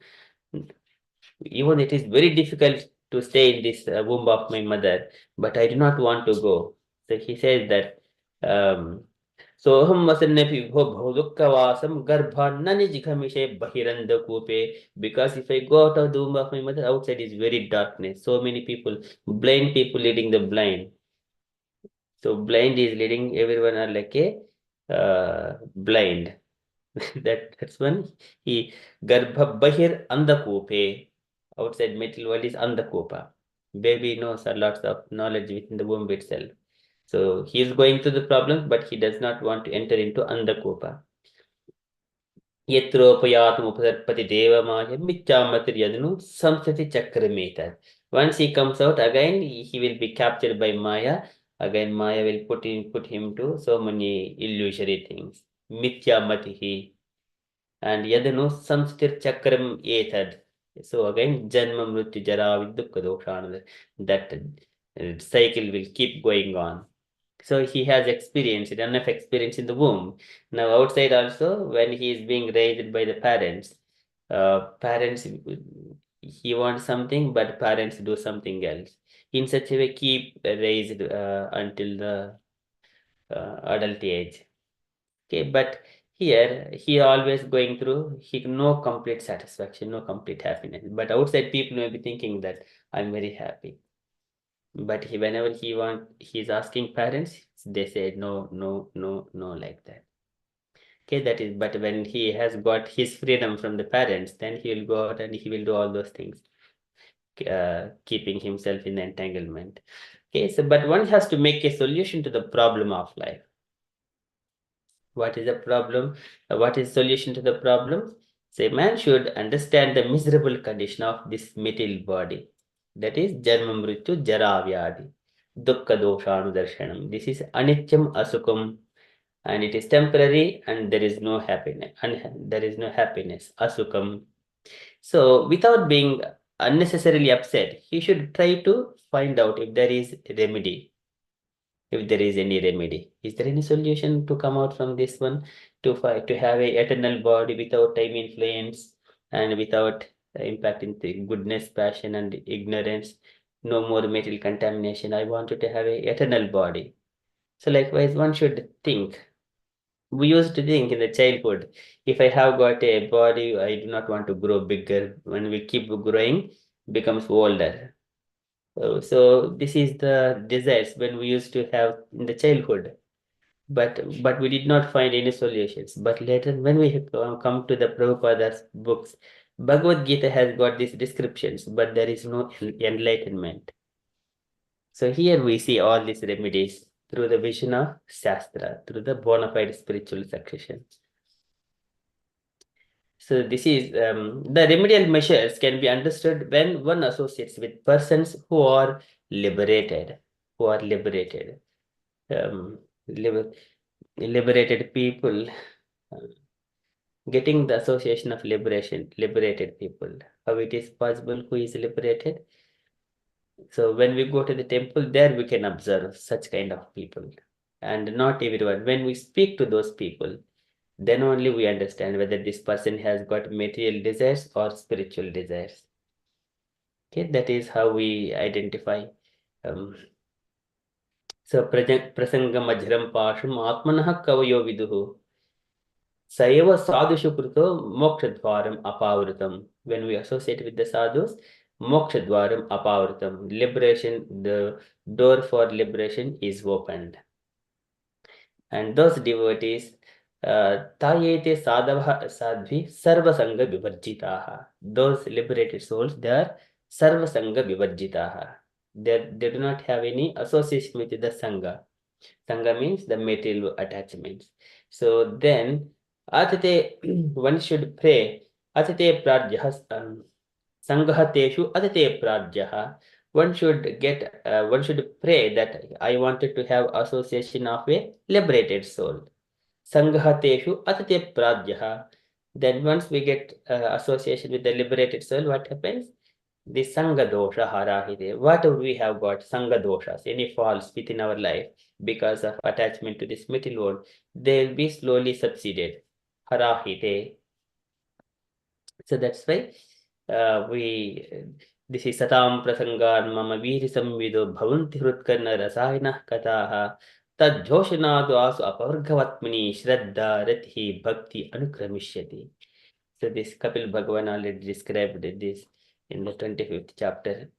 Speaker 6: Even it is very difficult to stay in this womb of my mother, but I do not want to go. So he says that soham vasanapi vibho bahudukkavasam garbha nanijghamishe bahiranda kupe. Because if I go out of the womb of my mother, outside is very darkness. So many people, blind people leading the blind. So blind is leading, everyone are like a blind. That's one. He garbha bahir andakope. Outside material world is andakopa. Baby knows a lot of knowledge within the womb itself. So he is going through the problems, but he does not want to enter into andakopa. Yetropayatm upasarpati devamaya mityamatir yadnu samsati chakrametar. Once he comes out, again he will be captured by Maya. Again Maya will put him to so many illusory things. Mityamatihi. And yadanu samstir chakram etad. So again janma mrityu jara vidukkha dokshanada. That cycle will keep going on. So he has experience, enough experience in the womb. Now outside also, when he is being raised by the parents, he wants something, but parents do something else. In such a way, keep raised until the adult age. Okay, but here he always going through, no complete satisfaction, no complete happiness. But outside people may be thinking that I'm very happy. But whenever he's asking parents, they say no, like that. Okay, that is, but when he has got his freedom from the parents, then he will go out and he will do all those things, keeping himself in entanglement. Okay, so but one has to make a solution to the problem of life. What is the problem? What is solution to the problem? Say man should understand the miserable condition of this material body. That is Janma Mrityu Jara Vyadi. Dukkha Doshanu Darshanam. This is Anityam Asukam, and it is temporary and there is no happiness. Asukam. So without being unnecessarily upset, he should try to find out if there is a remedy. If there is any remedy, is there any solution to come out from this one, to have a eternal body without time influence and without impacting the goodness, passion, and ignorance, no more material contamination? I wanted to have a eternal body. So likewise, one should think. We used to think in the childhood, if I have got a body, I do not want to grow bigger. When we keep growing, becomes older. So this is the desires when we used to have in the childhood, but we did not find any solutions. But later, when we come to the Prabhupada's books, Bhagavad Gita has got these descriptions, but there is no enlightenment. So here we see all these remedies through the vision of Shastra, through the bona fide spiritual succession. So this is the remedial measures can be understood when one associates with persons who are liberated, liberated people, getting the association of liberated people. How it is possible who is liberated? So when we go to the temple, there we can observe such kind of people, and not everyone. When we speak to those people, then only we understand whether this person has got material desires or spiritual desires. Okay, that is how we identify. So prasanga majram pasham atmanah kavayo viduhu. Sayeva sadhushu krito mokshadvaram apavritam. When we associate with the sadhus, mokshadvaram apavritam. Liberation, the door for liberation is opened. And those devotees, tayete sadhava sadhvi sarvasanga vivarjitaha. Those liberated souls, they are sarvasanga vivarjitaha. They do not have any association with the sangha. Sangha means the material attachments. So then, atate, one should pray, atate prajyaha, sanghateshu atate prajyaha. One should pray that I wanted to have association of a liberated soul. Sanghateshu atate prajyaha. Then once we get association with the liberated soul, what happens? The sangha dosha harahide. Whatever we have got, sangha doshas, any faults within our life because of attachment to this material world, they will be slowly subsided. Harahide. So that's why this is satam prasangan mama viri samvido bhavanti hrutkarna rasayana kataha tad joshanadu asu apavargavatmani shraddha rati bhakti anukramishati. So this Kapil Bhagavan already described this in the 25th chapter.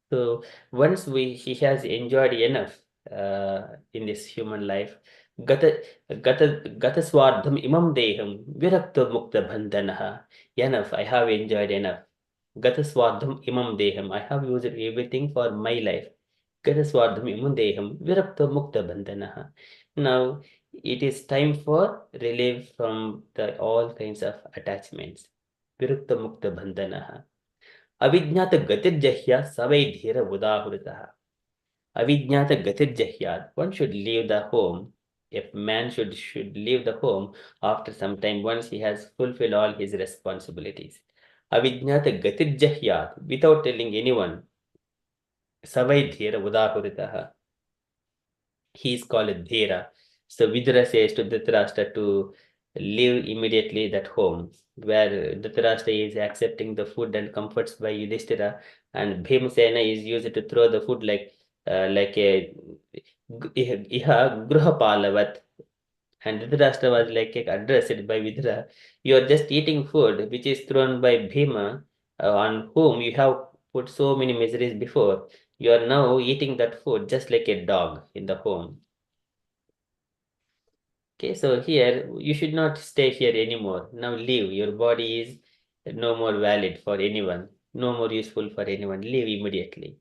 Speaker 6: So once he has enjoyed enough in this human life, gata swardham imam deham virakta mukta bandhanaha. Enough, I have enjoyed enough. Gata swardham imam deham, I have used everything for my life. Gata swardham imam deham virakta mukta bandhanaha. Now it is time for relief from all kinds of attachments. Virakta mukta bandhanaha. Avignata gatirjahya savai dhira udahuritaha. Avignata gatirjahya. One should leave the home. If man should leave the home after some time, once he has fulfilled all his responsibilities. Avignata gatirjahya, without telling anyone. Savai dhira udahuritaha. He is called Dhira. So Vidura says to Dhritarashtra to leave immediately that home, where Dhritarashtra is accepting the food and comforts by Yudhishthira, and Bhimasena is used to throw the food like a iha gruhapalavat. And Dhritarashtra was like addressed by Vidura. You are just eating food which is thrown by Bhima, on whom you have put so many miseries before. You are now eating that food just like a dog in the home. Okay, so here you should not stay here anymore. Now leave. Your body is no more valid for anyone, no more useful for anyone. Leave immediately.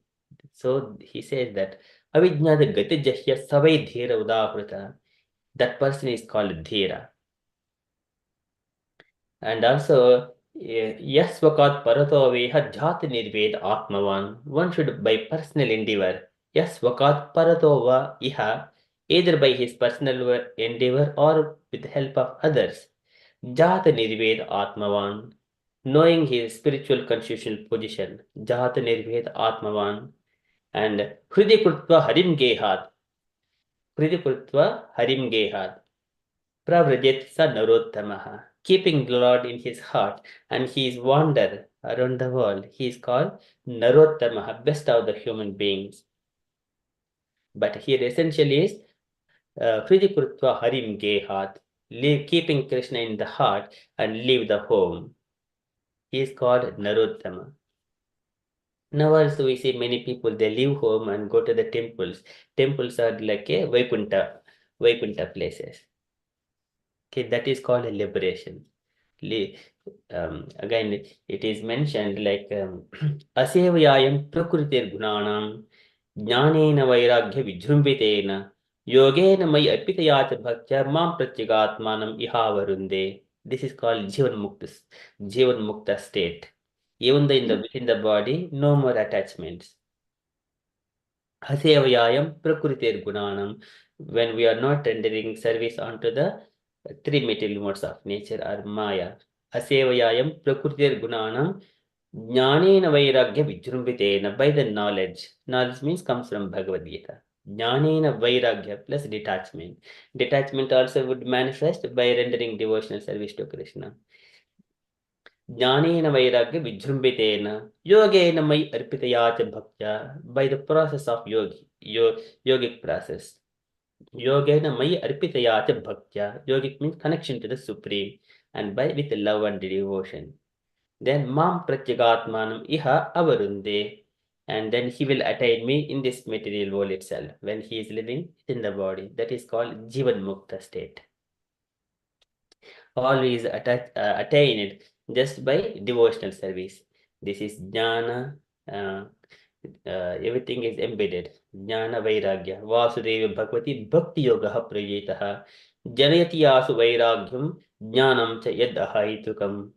Speaker 6: So he says that avijnata gati jahya savai dhira udahrita. That person is called dhira. And also yasvakat parato veha jhat nirved atmavan. One should by personal endeavor. Yasvakat parato va iha, either by his personal endeavor or with the help of others. Jata Nirved Atmavan, knowing his spiritual constitutional position. Jata Nirved Atmavan, and Hridikutva Harim Gehat. Hridikutva Harim Gehat. Pravrajet Sa Narottamaha. Keeping the Lord in his heart, and he is wander around the world. He is called Narottamaha, best of the human beings. But here essentially is Hridikutva Harim Gehat, keeping Krishna in the heart and leave the home. He is called Narottama. Now also we see many people, they leave home and go to the temples. Temples are like a Vaikuntha places. Okay, that is called a liberation. Again, it is mentioned like asevayayam prakritir gunanam jnanena vairagya vijrumbitena yogena mai arpitayat bhaktya mam pratyagatmanam ihavarunde. This is called Jivan Mukta state. Even though within the body, no more attachments. Asevayayam prakritir gunanam. When we are not rendering service onto the three material modes of nature or Maya. Asevayayam prakritir gunanam jnanena vairagya vijrumbitena. By the knowledge. Knowledge means comes from Bhagavad Gita. Jnanena vairagya plus detachment. Detachment also would manifest by rendering devotional service to Krishna. Jnanena vairagya vijrumbitena yogena mai arpitayat bhaktya. By the process of yogic process. Yogena mai arpitayat bhaktya. Yogic means connection to the Supreme and with love and devotion. Then mam pratyagatmanam iha avarunde. And then he will attain me in this material world itself when he is living in the body. That is called Jivan Mukta state. Always attained just by devotional service. This is jnana. Everything is embedded. Jnana vairagya. Vasudeva bhagavati bhakti yoga prayetaha. Janayati asu vairagyam jnanam cha yad ahaitukam.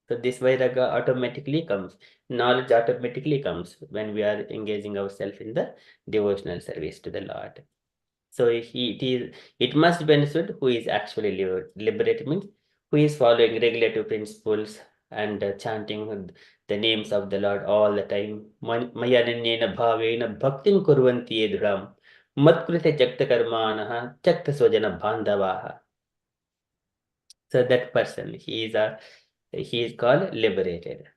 Speaker 6: So this vairagya automatically comes. Knowledge automatically comes when we are engaging ourselves in the devotional service to the Lord. So it must be understood who is actually liberated, means who is following regulative principles and chanting the names of the Lord all the time. Mayananyena bhavena bhaktin kurvanti edhuram matkrite chakta karmanaha chakta sojana bandhavaha. So that person, he is called liberated.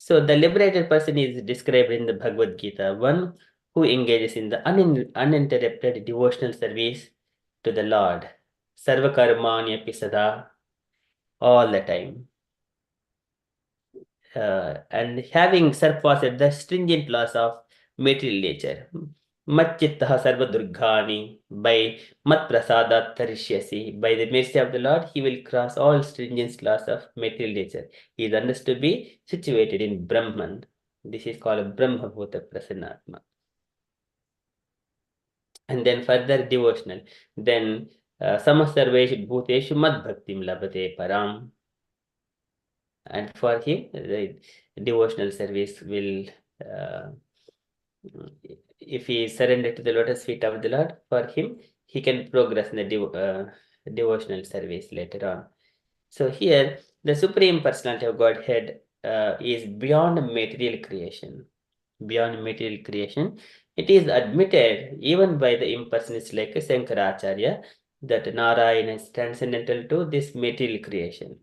Speaker 6: So the liberated person is described in the Bhagavad Gita, one who engages in the uninterrupted devotional service to the Lord, sarva karmani api sada, all the time, and having surpassed the stringent laws of material nature. Matchittaha sarva durghani, by mat prasadat tarishyasi, by the mercy of the Lord, he will cross all stringent laws of material nature. He is understood to be situated in Brahman. This is called Brahma Bhuta Prasannatma. And then further devotional. Then Samasarveshu Bhuteshu Mad Bhaktim Labhate Param. And for him, the devotional service will, if he is surrendered to the lotus feet of the Lord, for him, he can progress in the devotional service later on. So here, the Supreme Personality of Godhead is beyond material creation. Beyond material creation, it is admitted even by the impersonalists like Shankaracharya that Narayana is transcendental to this material creation.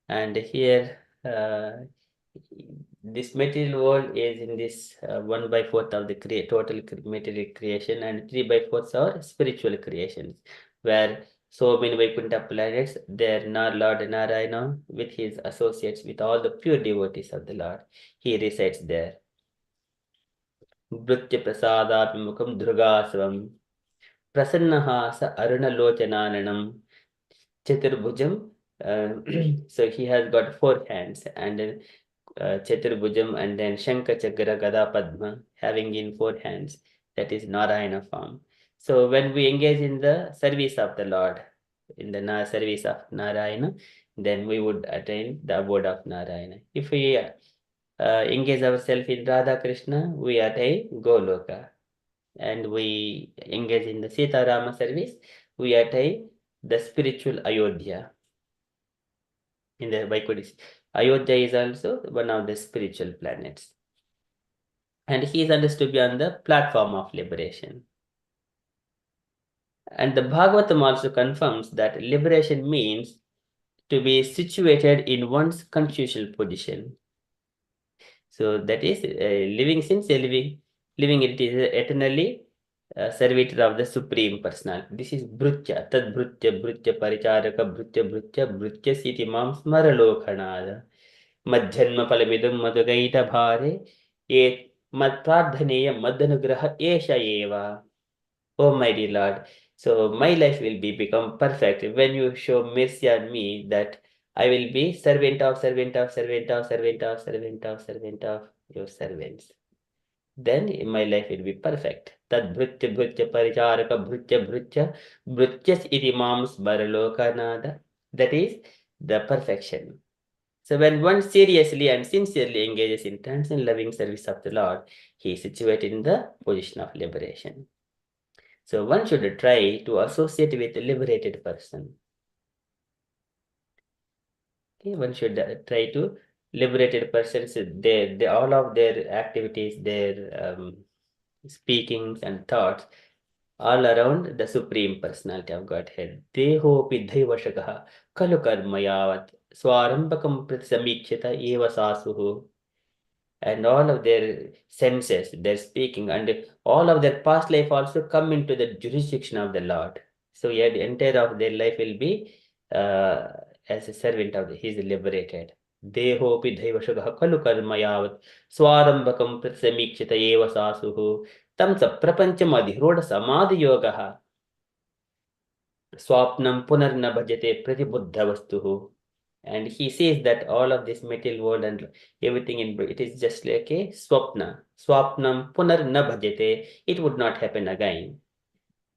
Speaker 6: And here, this material world is in this 1/4 of the total material creation, and 3/4 are spiritual creations, where so many Vaikuntha planets, there Lord Narayana with his associates, with all the pure devotees of the Lord, he resides there. Bhritya prasada vimukam dhrugasvam prasannaha sa arunalochanananam chaturbhujam. So he has got 4 hands, and then Chaturbhujam, and then Shankha Chakra Gada Padma, having in 4 hands. That is Narayana form. So when we engage in the service of the Lord, in the service of Narayana, then we would attain the abode of Narayana. If we engage ourselves in Radha Krishna, we attain Goloka. And we engage in the Sita Rama service, we attain the spiritual Ayodhya. In the Vaikuntha, Ayodhya is also one of the spiritual planets. And he is understood to be on the platform of liberation. And the Bhagavatam also confirms that liberation means to be situated in one's constitutional position. So that is living since living it is eternally servitor of the Supreme Personality. This is Brutya, Tad Brutya, Brutya Paricharaka, Brutya, Brutya, Brutya Siti Mam Smaralokhanada. Madjanma Palamidam Madagaita Bhare, Ye Madpradhaneya Madanugraha Esha Eva. Oh, my dear Lord, so my life will be become perfect when you show mercy on me, that I will be servant of your servants. Then my life will be perfect. Tad bhrutya bhrutya paricharaka bhrutya bhrutya bhrutyas iti mams baralokanada. That is the perfection. So when one seriously and sincerely engages in transcendent loving service of the Lord, he is situated in the position of liberation. So one should try to associate with a liberated person. Okay, one should try to liberated persons. All of their activities, their speakings and thoughts, all around the Supreme Personality of Godhead. Dehopi Daivashakaha Kalu Karmayavat Swarambakam Pratsamikshita Eva Sasuhu. And all of their senses, their speaking, and all of their past life also come into the jurisdiction of the Lord. So yet the entire of their life will be as a servant of He is liberated. Dehopi Daivashagaha Kalu Karmayavat Swarambakam Pratsamikshita Eva Sasuhu Tam sa Prapanchamadi Samadhi Yogaha Swapnam Punarna Bhajate Pratibuddha Vastuhu. And he says that all of this material world and everything in it is just like a swapna. Swapnam punar na bhajate. It would not happen again.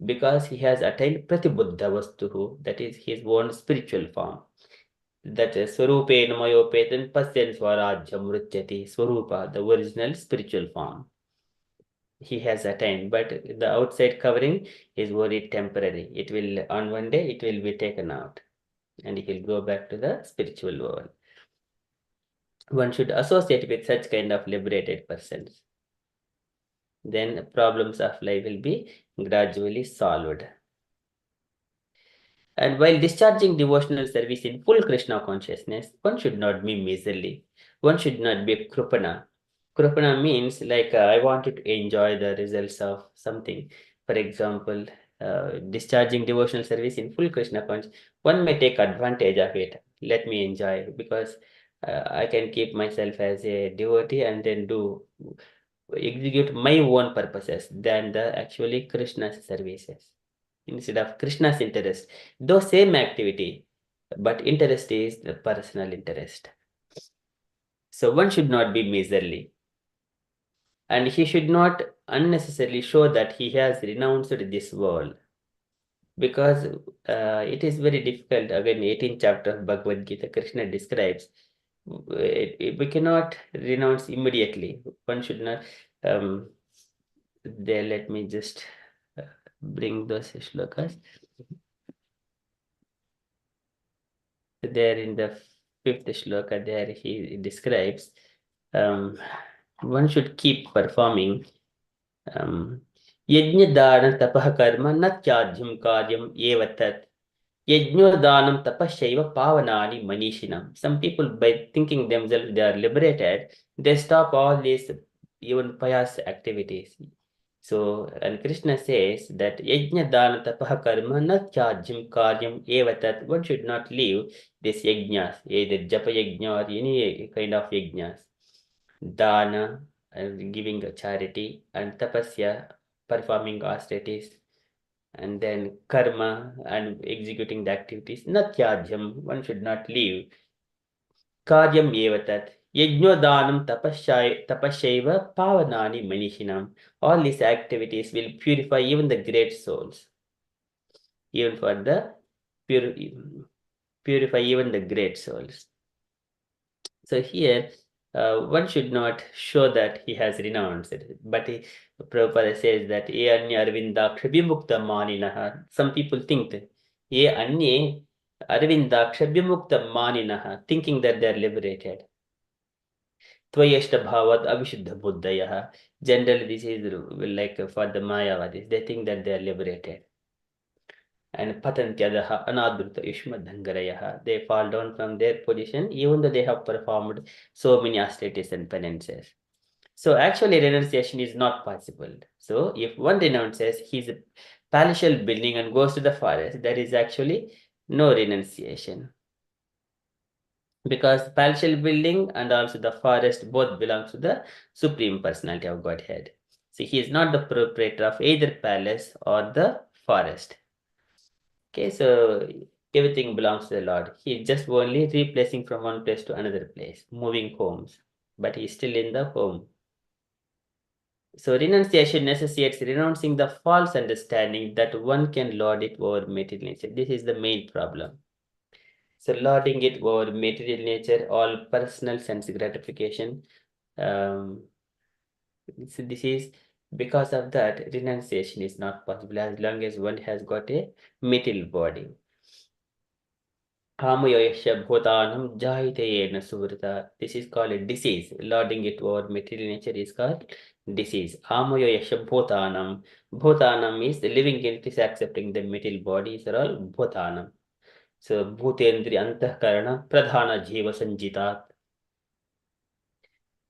Speaker 6: Because he has attained Pratibuddha Vastuhu, that is his own spiritual form. That is Swarupe Namayopetan Pasyan Swarajyam Rutyati. Swarupa, the original spiritual form. He has attained, but the outside covering is very temporary. It will, on one day, it will be taken out. And he will go back to the spiritual world. One should associate with such kind of liberated persons. Then problems of life will be gradually solved. And while discharging devotional service in full Krishna consciousness, one should not be miserly. One should not be krupana. Krupana means like I wanted to enjoy the results of something. For example, discharging devotional service in full Krishna consciousness, one may take advantage of it. Let me enjoy, because I can keep myself as a devotee and then execute my own purposes than the actually Krishna's services. Instead of Krishna's interest, though same activity, but interest is the personal interest. So one should not be miserly. And he should not unnecessarily show that he has renounced this world. Because it is very difficult. Again, 18th chapter of Bhagavad Gita, Krishna describes, we cannot renounce immediately. One should not, there, let me just bring those shlokas. There in the 5th shloka, there he describes, one should keep performing Yajna dana tapah karma natyajyam karyam evatat. Yajnodhanam tapashaiva pavanani manishinam. Some people, by thinking themselves they are liberated, they stop all these even pious activities. So, and Krishna says that Yajnadhana tapaha karma natyajyam karyam evatat. One should not leave this yajnas, either japa yajna or any kind of yajnas. Dana, giving a charity, and tapasya, performing austerities, and then karma and executing the activities. Natyajyam, one should not leave. Karyam evatat. Yajnodhanam tapashaiva pavanani manishinam. All these activities will purify even the great souls. Even for the purify even the great souls. So here, one should not show that he has renounced it. But Prabhupada says that ye anya arvindaksha vimukta maninaha. Some people think that ye anya arvindaksha vimukta maninaha, thinking that they are liberated. Tvayashta bhavat avishuddha buddhayaha. Generally, this is like for the Mayavadis. They think that they are liberated. And patantyadaha anadruta yushmadhangarayaha. They fall down from their position even though they have performed so many austerities and penances. So actually renunciation is not possible. So if one renounces his palatial building and goes to the forest, there is actually no renunciation. Because palatial building and also the forest both belongs to the Supreme Personality of Godhead. So he is not the proprietor of either palace or the forest. Okay, so everything belongs to the Lord. He is just only replacing from one place to another place, moving homes, but he is still in the home. So renunciation necessitates renouncing the false understanding that one can lord it over material nature. This is the main problem. So lording it over material nature, all personal sense gratification. So this is because of that renunciation is not possible as long as one has got a material body. This is called a disease. Lording it over material nature is called disease. Bhutanam is the living entities accepting the material bodies are all bhutanam. So bhutendri antahkarana pradhana jiva sanjitat.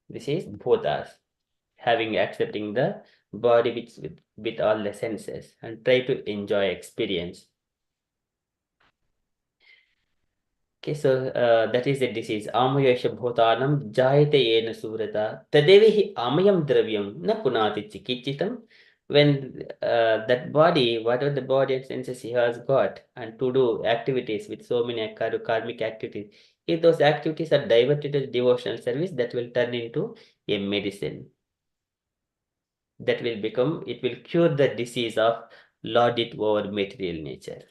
Speaker 6: This is bhutas, having accepting the body with all the senses and try to enjoy experience. Okay, so that is the disease. Amayasha bhutanam jayate yena surata tadevihi amayam dravyam na punati chikichitam. When that body, whatever the body and senses he has got, and to do activities with so many karmic activities, if those activities are diverted to devotional service, that will turn into a medicine. That will become, it will cure the disease of lorded over material nature.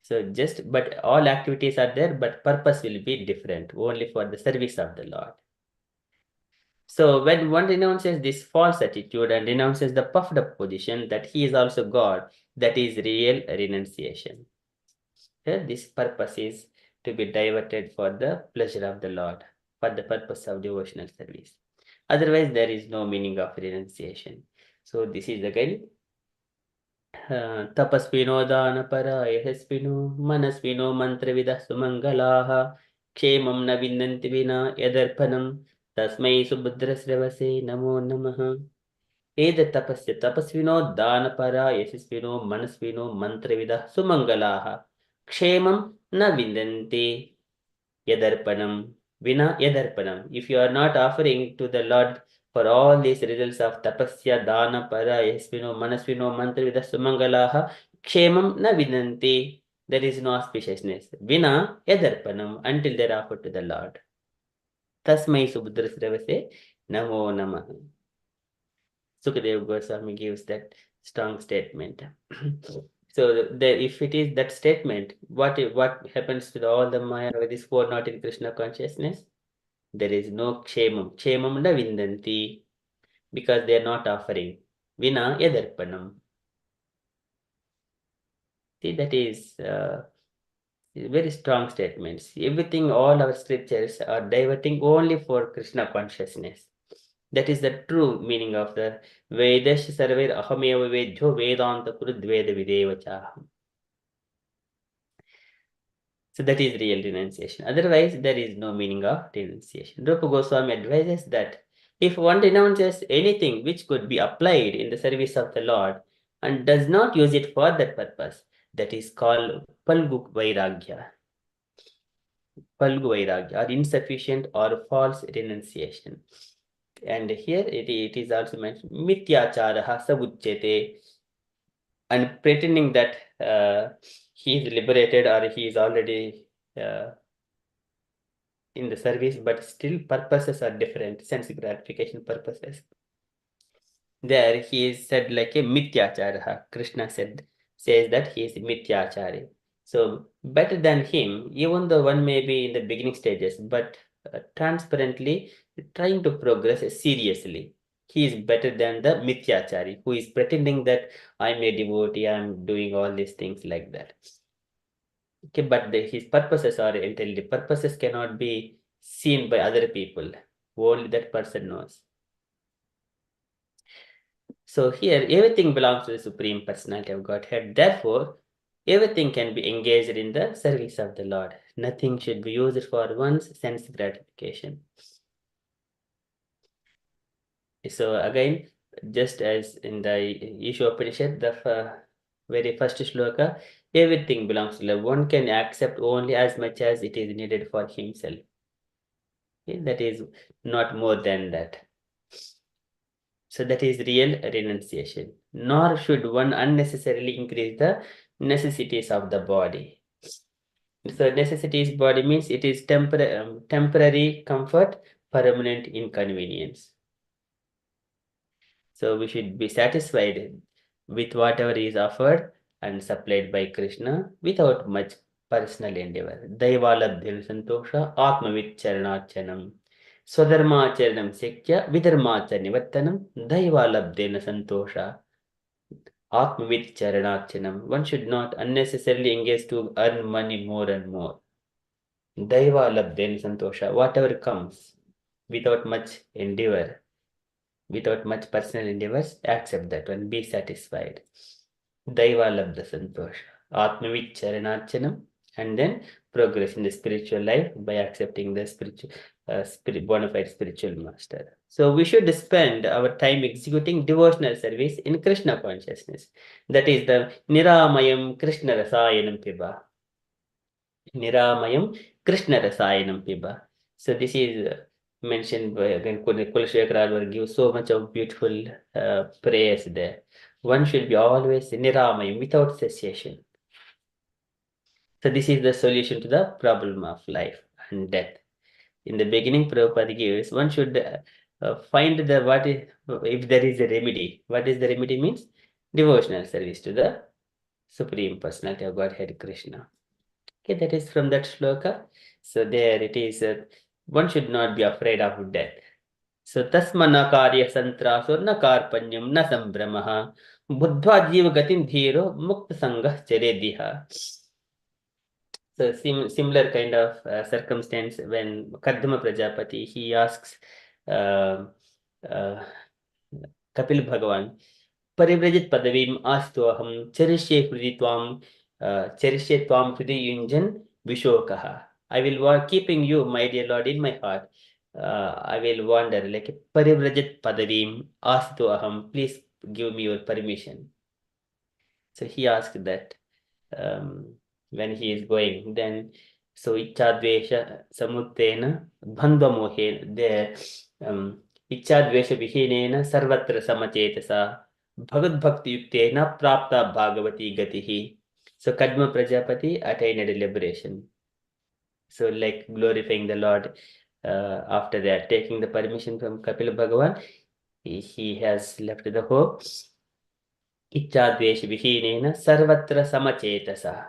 Speaker 6: So but all activities are there, but purpose will be different, only for the service of the Lord. So when one renounces this false attitude and renounces the puffed up position that he is also God, that is real renunciation. This purpose is to be diverted for the pleasure of the Lord, for the purpose of devotional service. Otherwise, there is no meaning of renunciation. So this is again तपस्विनो दानपरा यशस्विनो मनस्विनो मन्त्रविदः सुमङ्गलाः क्षेमं न विन्दन्ति विना यदर्पणं तस्मै सुभद्रश्रवसे नमो नमः तपस्विनो दानपरा यशस्विनो मनस्विनो मन्त्रविदः सुमङ्गलाः क्षेमं न विन्दन्ति yadarpanam vina yadarpanam. If you are not offering to the Lord for all these results of tapasya, dana, para, yasvino, manasvino, mantra, sumangalaha, kshemam na vinanti, there is no auspiciousness. Vina yadarpanam, until they are offered to the Lord. Tasmai subhudrasravase namo namaha. Sukadeva Goswami gives that strong statement. So if it is that statement, what happens to all the Maya with this four not in Krishna consciousness? There is no kshemam. Kshemam na vindanti, because they are not offering. Vina yadarpanam. See, that is very strong statements. Everything, all our scriptures are diverting only for Krishna consciousness. That is the true meaning of the Vedash Sarver Ahameva Vedyo Vedanta Kurudveda Videvachaham. So that is real renunciation. Otherwise, there is no meaning of renunciation. Rupa Goswami advises that if one renounces anything which could be applied in the service of the Lord and does not use it for that purpose, that is called Palgu Vairagya. Palgu Vairagya, or insufficient or false renunciation. And here it is also mentioned Mityacharaha Savuchyate, and pretending that he is liberated or he is already in the service, but still purposes are different, sense gratification purposes. There he is said like a Mityacharaha. Krishna says that he is Mityachari. So better than him, even though one may be in the beginning stages, but transparently trying to progress seriously. He is better than the Mithyachari, who is pretending that I'm a devotee, I'm doing all these things like that. Okay, but his purposes are entirely, purposes cannot be seen by other people. Only that person knows. So here, everything belongs to the Supreme Personality of Godhead. Therefore, everything can be engaged in the service of the Lord. Nothing should be used for one's sense gratification. So again, just as in the Isha Upanishad, the very first shloka, everything belongs to love. One can accept only as much as it is needed for himself. Okay? That is not more than that. So that is real renunciation. Nor should one unnecessarily increase the necessities of the body. So necessities body means it is temporary comfort, permanent inconvenience. So we should be satisfied with whatever is offered and supplied by Krishna without much personal endeavor. Daivalabdhyam santosha atmaviccharanachanam. Swadharmachanam sekya vidharmacha nivattanam daivalabdhyena santosha atmaviccharanachanam. One should not unnecessarily engage to earn money more and more. Daivalabdhyena santosha. Whatever comes without much endeavor, without much personal endeavors, accept that one, be satisfied. Daiva labdha santosha. Atmavit charanachanam, and then progress in the spiritual life by accepting the spiritual, bona fide spiritual master. So we should spend our time executing devotional service in Krishna consciousness. That is the Niramayam Krishna Rasayanam Piba. Niramayam Krishna Rasayanam Piba. So this is mentioned by again Kulashekara gives so much of beautiful prayers there. One should be always Niramayam without cessation. So this is the solution to the problem of life and death. In the beginning, Prabhupada gives one should find the what is, if there is a remedy. What is the remedy means? Devotional service to the Supreme Personality of Godhead Krishna. Okay, that is from that shloka. So there it is. One should not be afraid of death. So tasmana karya santraso na karpanyam na sambramaha buddha jiva gatin dhiro mukta sangha charediha. So similar kind of circumstance when Kadma Prajapati, he asks uh, Kapil Bhagavan, Parivrajit Padavim Astoham Cherishe Hridi Twam Hridi Yunjan Vishokaha. I will keeping you, my dear Lord, in my heart. I will wander like Parivrajit Padavim Astoham. Please give me your permission. So he asked that when he is going, then so Ichadvesha Samuttena Bandhamohe there Ichadvesha Vihinena Sarvatra Samachetasa Bhagavad Bhakti Yuktena Prapta Bhagavati Gatihi. So Kadma Prajapati attained liberation. So like glorifying the Lord after that, taking the permission from Kapila Bhagavan, he has left the hope. Ichadvesh Vihinena Sarvatra Samachetasa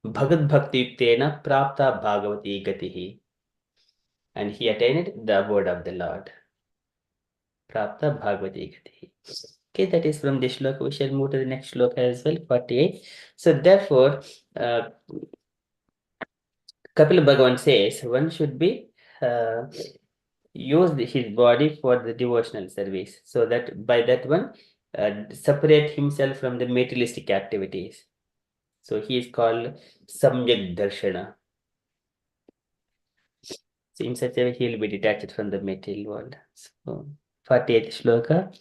Speaker 6: Bhagavad Bhakti Yuktena Prapta Bhagavati Gatihi. And he attained the abode of the Lord. Prapta Bhagavati Gatihi. Okay, that is from this shloka. We shall move to the next shloka as well, 48. So therefore, Kapila Bhagavan says one should be use his body for the devotional service, so that by that one separate himself from the materialistic activities. So he is called Samyak Darshana. So in such a way he will be detached from the material world. So 48th shloka.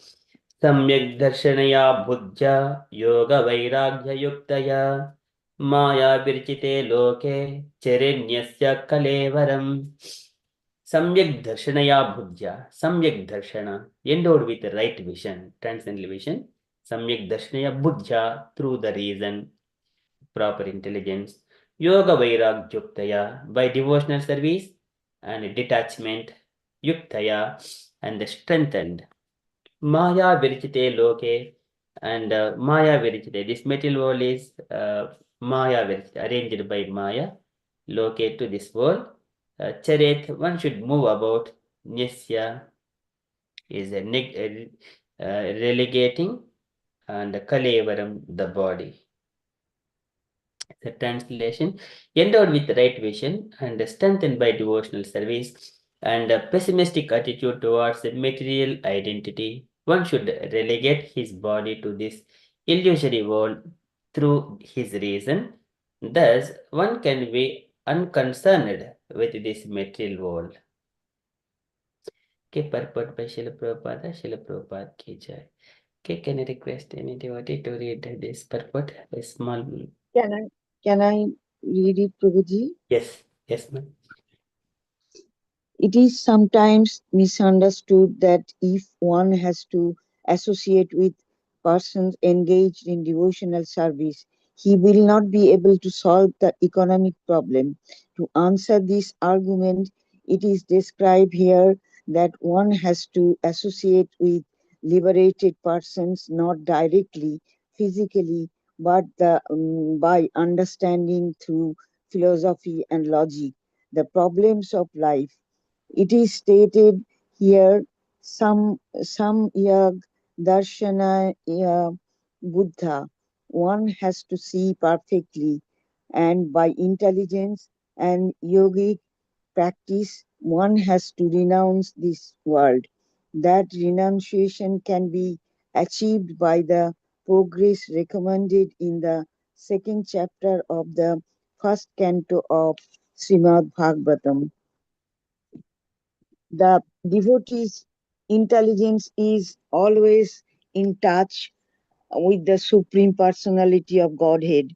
Speaker 6: Samyak Darshanaya Buddhya Yoga Vairagya Yuktaya Maya Virchite Loke Cherenyasya Kalevaram. Samyak Darshanaya Buddhya. Samyak Darshana, endowed with the right vision, transcendental vision. Samyak Darshanaya Buddhya, through the reason, proper intelligence. Yoga Vairag Yuktaya, by devotional service and detachment. Yuktaya, and strengthened. Maya Virchite Loke, and Maya Virchite. This material world is Maya Virchite, arranged by Maya. Loke, to this world. Charet, one should move about. Nyasya is relegating, and Kalevaram, the body. The translation, endowed with the right vision and strengthened by devotional service and a pessimistic attitude towards the material identity, one should relegate his body to this illusory world through his reason. Thus, one can be unconcerned with this material world. Okay, purport by Srila Prabhupada ki jai. Okay, can I request any devotee to read this purport? A small.
Speaker 10: Can I read it, Prabhuji?
Speaker 6: Yes, ma'am.
Speaker 10: It is sometimes misunderstood that if one has to associate with persons engaged in devotional service, he will not be able to solve the economic problem. To answer this argument, it is described here that one has to associate with liberated persons not directly, physically, but by understanding through philosophy and logic the problems of life. It is stated here, yag darshana buddha. One has to see perfectly, and by intelligence and yogic practice, one has to renounce this world. That renunciation can be achieved by the progress recommended in the second chapter of the first canto of Srimad Bhagavatam. The devotee's intelligence is always in touch with the Supreme Personality of Godhead.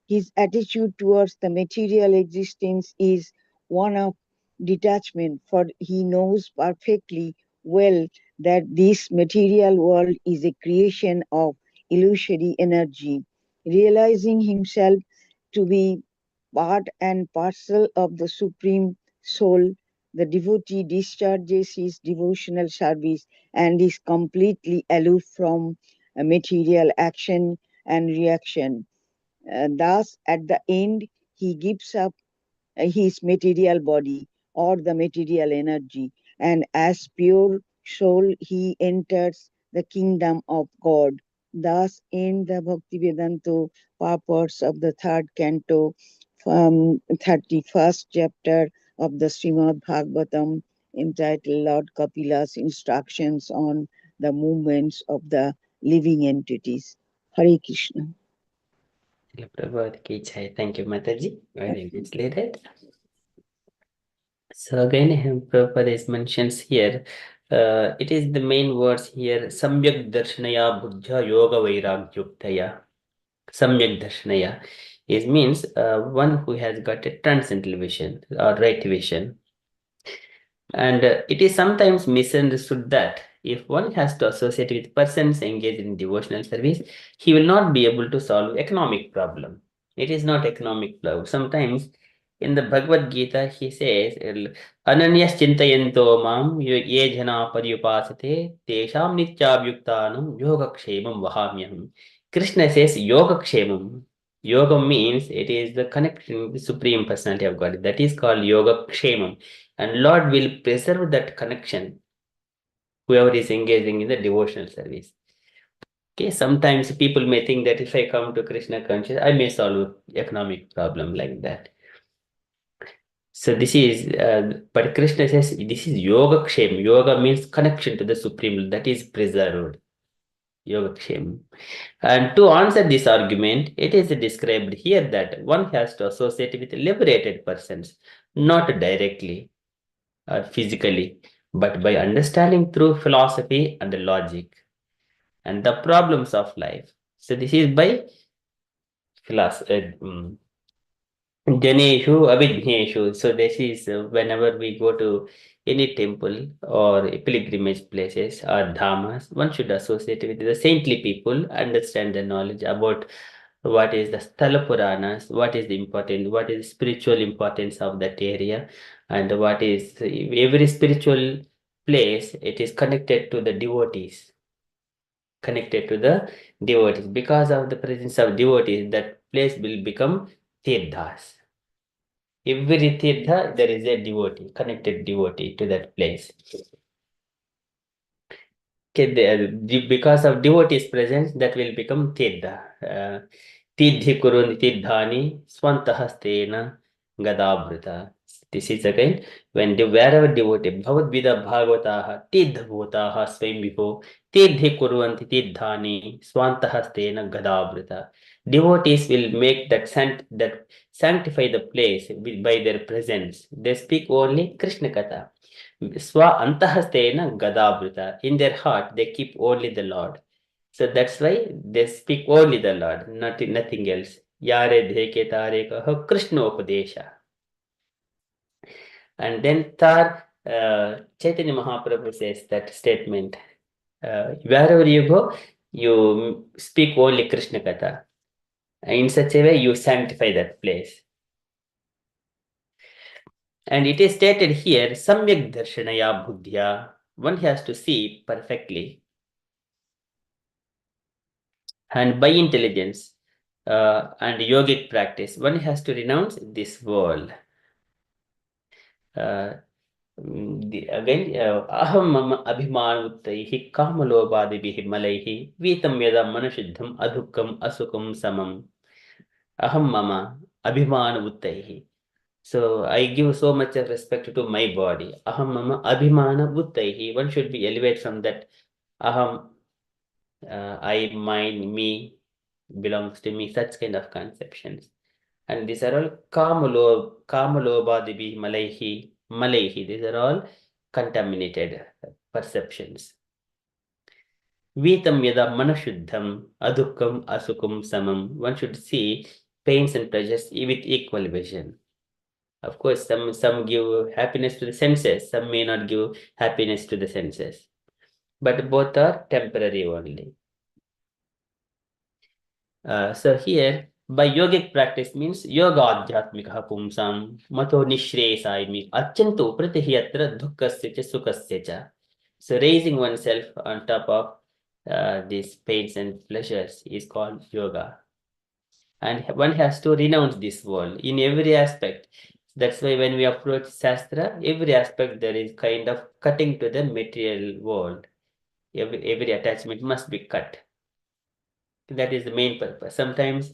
Speaker 10: His attitude towards the material existence is one of detachment, for he knows perfectly well that this material world is a creation of illusory energy. Realizing himself to be part and parcel of the Supreme Soul, the devotee discharges his devotional service and is completely aloof from material action and reaction. Thus, at the end, he gives up his material body or the material energy, and as pure soul, he enters the kingdom of God. Thus, in the Bhaktivedanta purports of the third canto, 31st chapter of the Srimad Bhagavatam, entitled Lord Kapila's instructions on the movements of the living entities. Hare Krishna.
Speaker 6: Srila Prabhupada ki jai. Thank you, Mataji. Very nicely read. So again, Prabhupada mentions here, it is the main words here, Samyak Darshanaya Buddha Yoga Vairagyuktaya. Samyak Darshanaya. It means one who has got a transcendental vision or right vision. And it is sometimes misunderstood that if one has to associate with persons engaged in devotional service, he will not be able to solve economic problem. It is not economic problem. Sometimes in the Bhagavad Gita, he says, Ananyas chintayanto mam ye jana paryupasate tesham nityabhyuktanam yogakshemam vahamyam. Krishna says yogakshemam. Yoga means it is the connection with the Supreme Personality of God. That is called yogakshemam. And Lord will preserve that connection, whoever is engaging in the devotional service. Okay, sometimes people may think that if I come to Krishna consciousness, I may solve economic problem like that. So this is, but Krishna says this is yoga kshem. Yoga means connection to the Supreme, that is preserved. Yoga kshem. And to answer this argument, it is described here that one has to associate with liberated persons, not directly or physically, but by understanding through philosophy and logic and the problems of life. So this is by philosophy. Janeshu Abhijneshu. So this is whenever we go to any temple or pilgrimage places or dhamas, one should associate with the saintly people, understand the knowledge about what is the Sthala Puranas, what is the important, what is the spiritual importance of that area, and what is every spiritual place, it is connected to the devotees. Connected to the devotees. Because of the presence of devotees, that place will become tirthas. Every tirtha, there is a devotee, connected devotee to that place. Okay, because of devotees' presence, that will become tirtha. Tidhi kurun tirdhani swantahastena gadabhrita. This is again when wherever devotee, Bhavad Vida Bhagavataha, Tidha Bhutaha Swayam Vipo, Tidhi Kurvanti Tirdhani Swantahastena Gadabhrita. Devotees will make that sanctify the place by their presence. They speak only Krishna Katha. Swa antahastena gadabhrita. In their heart, they keep only the Lord. So that's why they speak only the Lord, nothing else. Yare dheke tare kaho Krishna upadesha. And then Chaitanya Mahaprabhu says that statement. Wherever you go, you speak only Krishna Katha. In such a way, you sanctify that place. And it is stated here, Samyak Darshanaya Buddhya. One has to see perfectly. And by intelligence and yogic practice, one has to renounce this world. Again, aham mama abhimanuttaihi kamalobadibihi malaihi vitam yada manushiddham adhukkam asukam samam. Aham mama abhimanuttaihi. So I give so much of respect to my body. Aham mama abhimana buddhaihi. One should be elevated from that. Aham, I, mine, me, belongs to me. Such kind of conceptions. And these are all kamalobadibi malaihi. These are all contaminated perceptions. Vitam yada manashuddham adukkam asukum samam. One should see pains and pleasures with equal vision. Of course, some give happiness to the senses, some may not give happiness to the senses. But both are temporary only. So here, by yogic practice means yoga adhyatmika pumsam mato nishresaimi achantu pratihiyatra dukkasya cha sukasya cha. So raising oneself on top of these pains and pleasures is called yoga. And one has to renounce this world in every aspect. That's why when we approach Shastra, every aspect there is kind of cutting to the material world. Every attachment must be cut. That is the main purpose. Sometimes,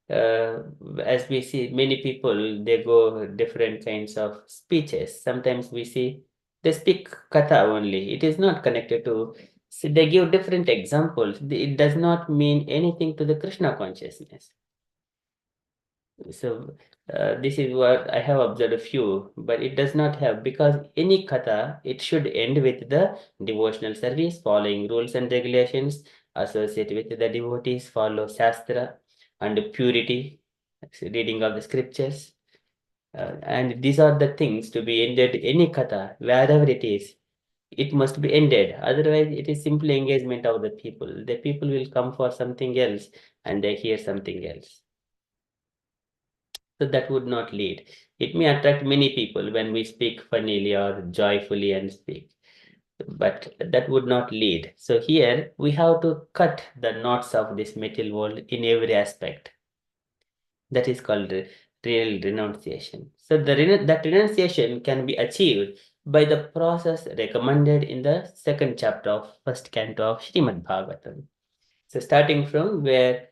Speaker 6: as we see, many people, they go different kinds of speeches. Sometimes we see they speak katha only. It is not connected to, so they give different examples. It does not mean anything to the Krishna consciousness. So this is what I have observed a few, but it does not have, because any katha, it should end with the devotional service, following rules and regulations, associated with the devotees, follow Shastra and purity, reading of the scriptures. And these are the things to be ended, any katha, wherever it is, it must be ended. Otherwise, it is simply engagement of the people. The people will come for something else and they hear something else. So that would not lead. It may attract many people when we speak funnily or joyfully and speak, but that would not lead. So here we have to cut the knots of this material world in every aspect. That is called real renunciation. So that renunciation can be achieved by the process recommended in the second chapter of first canto of Srimad Bhagavatam. So starting from where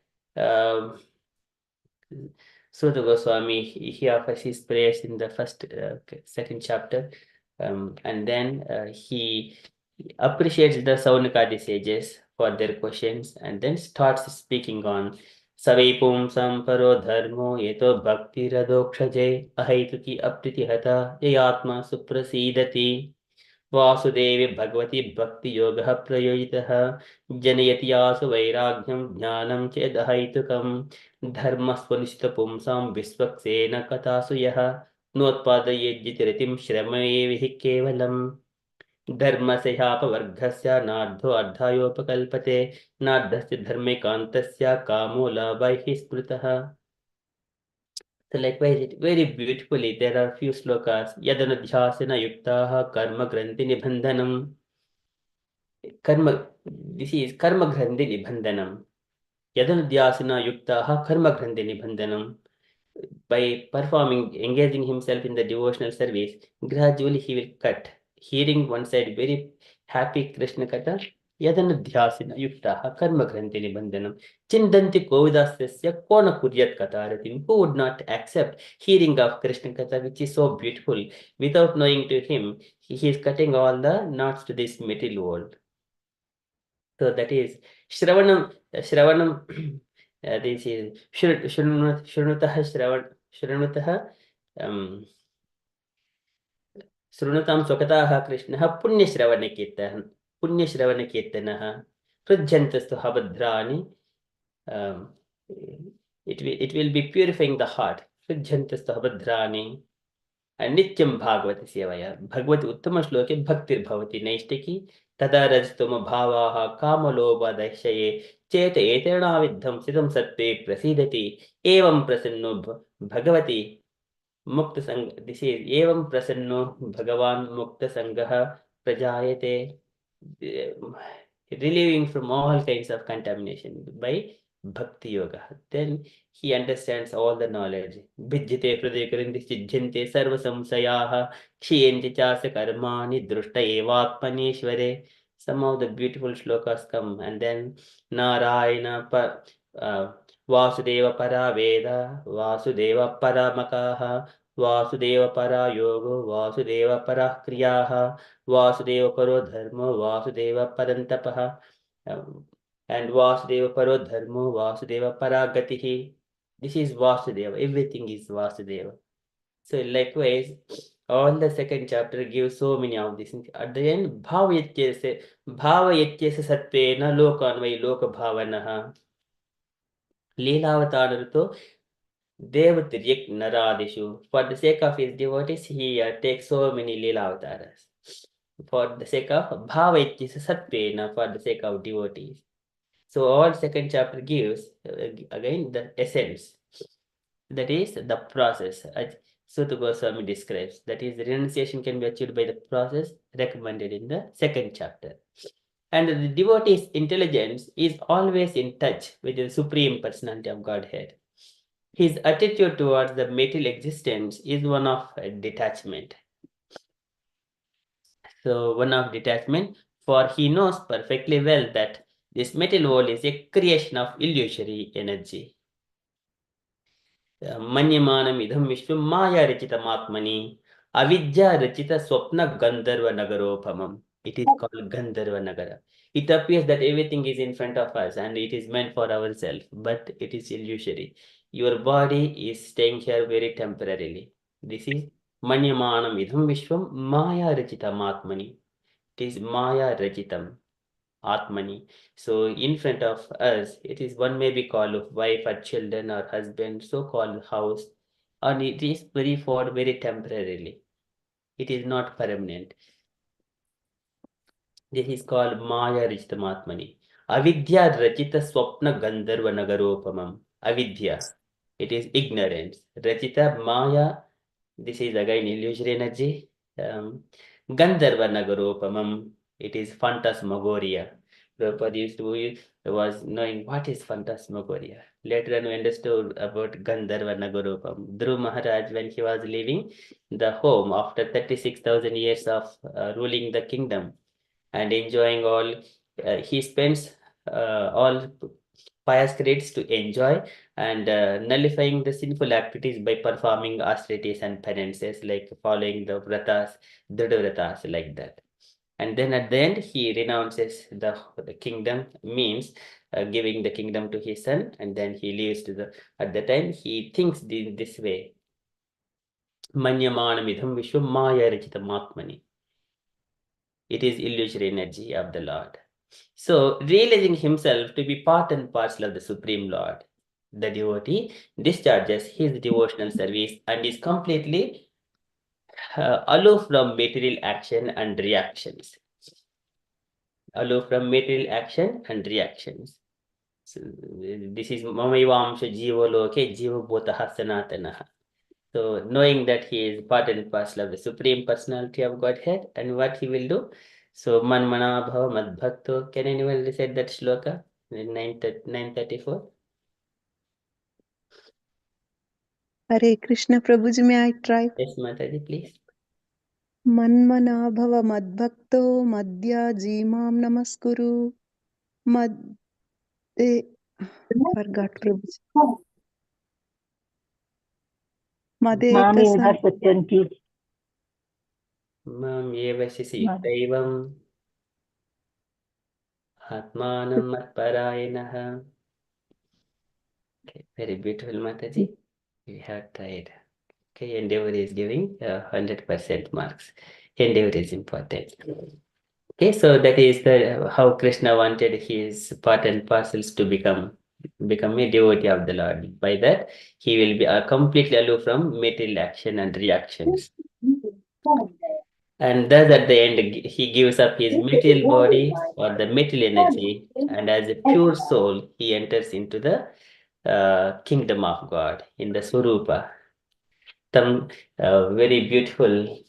Speaker 6: Sudha Goswami, he offers his prayers in the second chapter, and then he appreciates the Saunakadi sages for their questions, and then starts speaking on Savipum Samparo Dharmo Yeto Bhakti Radokshaje Ahaituki Apritihata Yayatma Suprasidati वासुदेवे Bhagwati भक्ति योगः प्रयोजितः जनयति आसु वैराग्यं ज्ञानं चेदहैतुकं धर्मस्वनिष्ठपुंसां विश्वक्सेन कथासु यः नोत्पादयेज्जितिरतिं श्रमयेविः केवलम् धर्मस्यापवर्गस्य नार्धो अर्धायोपकल्पते नार्धस्य धर्मे कान्तस्य कामो लाभैः स्मृतः. So likewise, it very beautifully, there are few slokas. Yadanadhyasana yuktaha karma granthi nibandhanam. This is karma granthi nibandhanam. Yadanadhyasana yuktaha karma granthi nibandhanam. By performing, engaging himself in the devotional service, gradually he will cut. Hearing one side very happy Krishna Katha, Yadanadhyasana yuktaha karma granthi nibandhanam. Chindanti Kovidasya Kona Kuryat Kataratim. Who would not accept hearing of Krishna Katha, which is so beautiful, without knowing to him, he is cutting all the knots to this material world. So that is Shravanam This is Shrunutah Srunutam Swakataha Krishnaha Punyashravanakirtanaha Prajjantastu Habhadrani. It will be purifying the heart. Prajjantastu Habhadrani. नित्यं भागवत सेवया भगवत उत्तम श्लोके भक्तिर्भवति नैष्टिकी तदा रजतम भावाः कामलोभदक्षये चेत एतेनाविद्धं स्थितं सत्त्वे प्रसीदति एवं प्रसन्नो भगवति मुक्त संग दिस इज एवं प्रसन्नो भगवान मुक्त संगः प्रजायते relieving from all kinds of contamination by bhakti yoga. Then he understands all the knowledge. Bhijjate pradekarinti chijjante sarva samsayaha kshiyente chasya karmani drushta evatmaneshware. Some of the beautiful shlokas come, and then Narayana Vasudeva para Veda, Vasudeva para Makaha, Vasudeva para Yogo, Vasudeva para Kriyaha, Vasudeva paro dharma, Vasudeva parantapaha, and Vasudeva paro dharma, Vasudeva paragatihi. This is Vasudeva. Everything is Vasudeva. So likewise, all the second chapter gives so many of these things. At the end, bhavayatyase satvena lokanvai loka bhavanaha. Leelavatarato Devatiryak Naradishu. For the sake of his devotees, he takes so many Leela avatars. For the sake of Bhavaitya Satvena, for the sake of devotees. So all second chapter gives again the essence. That is the process. As Sutta Goswami describes. That is, the renunciation can be achieved by the process recommended in the second chapter. And the devotee's intelligence is always in touch with the Supreme Personality of Godhead. His attitude towards the material existence is one of detachment. So one of detachment, for he knows perfectly well that this material world is a creation of illusory energy. Manyamanam idham vishwam maya rachitam atmani avidya rachita swapna gandharva nagaropamam. It is called Gandharva Nagara. It appears that everything is in front of us and it is meant for ourselves, but it is illusory. Your body is staying here very temporarily. This is Manyamanam idham vishwam maya rachitam atmani. It is maya rachitam atmani. So in front of us, it is one may be called wife or children or husband, so called house, and it is very for very temporarily. It is not permanent. This is called Maya Richitam Atmani. Avidya Rachita Swapna Gandharva Nagaropamam. Avidya. It is ignorance. Rachita Maya. This is again illusory energy. Gandharva Nagaropamam. It is phantasmagoria. Prabhupada was knowing what is phantasmagoria. Later on we understood about Gandharva Nagaropam. Dhruv Maharaj, when he was leaving the home after 36,000 years of ruling the kingdom, and enjoying all, he spends all pious credits to enjoy and nullifying the sinful activities by performing austerities and penances, like following the vratas, Dhrida vratas, like that. And then at the end, he renounces the kingdom, means giving the kingdom to his son, and then he leaves to the, at the time, he thinks this way. Manyamanam idham vishwam maya rachitam atmani. It is illusory energy of the Lord. So, realizing himself to be part and parcel of the Supreme Lord, the devotee discharges his devotional service and is completely aloof from material action and reactions. Aloof from material action and reactions. So, this is Mamayvamsha Jiva Loke Jiva Bhotaha Sanatanaha. So, knowing that he is part and parcel of the Supreme Personality of Godhead, and what he will do. So, Manmana Bhava Madbhakto. Can anyone recite that shloka? 934.
Speaker 9: Hare Krishna Prabhuji, may I try?
Speaker 6: Yes, Mataji, please.
Speaker 9: Manmana bhava madbhakto madhya jimam namaskuru mad forgot Prabhuji. Madeka
Speaker 6: Mam Yevashisi Yuktaivam Atmanam Matparayanaha. Okay, very beautiful, Mataji. We have tried. Okay, endeavor is giving 100% marks. Endeavor is important. Okay, so that is the how Krishna wanted his part and parcels to become a devotee of the Lord. By that, he will be completely aloof from material action and reactions. And thus, at the end, he gives up his material body or the material energy, and as a pure soul, he enters into the kingdom of God in the Swarupa. Some very beautiful.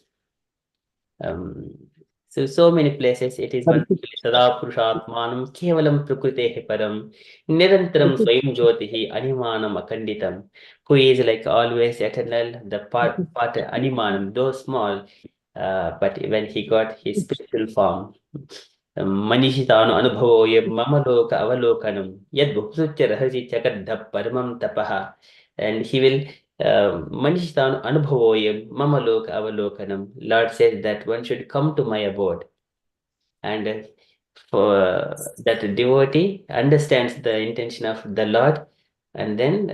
Speaker 6: So many places it is one Sada Purushatmanam Kevalam Prakritehi Param Nirantaram Swayam Jyotihi Animanam Akanditam, who is like always eternal, the part Animanam, though small, but when he got his spiritual form, Manishitanu Anubhavoyam Mamaloka Avalokanam Yad Bhupsucha Rahaji Chakadhap Paramam Tapaha, and he will Manishitanu Anubhavoyam Mamaloka Avalokanam. Lord says that one should come to my abode, and for that devotee understands the intention of the Lord, and then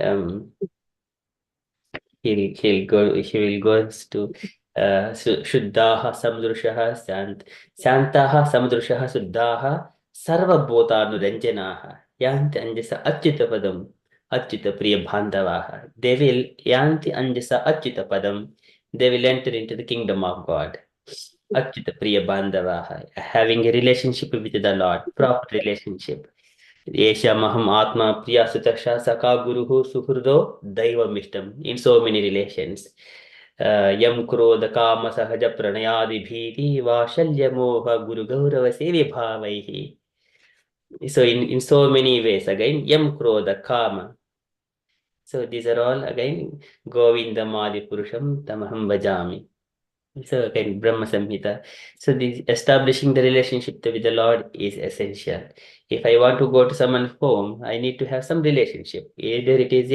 Speaker 6: he will go to Shuddhaha Samdrushaha Shantaha Samdrushaha Suddhaha Sarva Bhotanuranjanaha Yanti Anjasa Achyuta Padam Achyuta Priya Bandhavaha. They will Yanti Anjasa Achyuta Padam. They will enter into the kingdom of God. Achyuta Priya Bandhavaha, having a relationship with the Lord, proper relationship. Maham Atma Priya Sutaksha Saka Guruhu Suhurdo Daivamishtam, in so many relations. Yam Krodha Kama Sahaja Pranayadi Bhiti Vashalya Moha Guru Gaurava Sevi Bhavaihi. So in so many ways, again, Yam Krodha Kama. So these are all again Govindamadi Purusham Tamaham Vajami. So again, Brahma Samhita. So this establishing the relationship with the Lord is essential. If I want to go to someone's home, I need to have some relationship. Either it is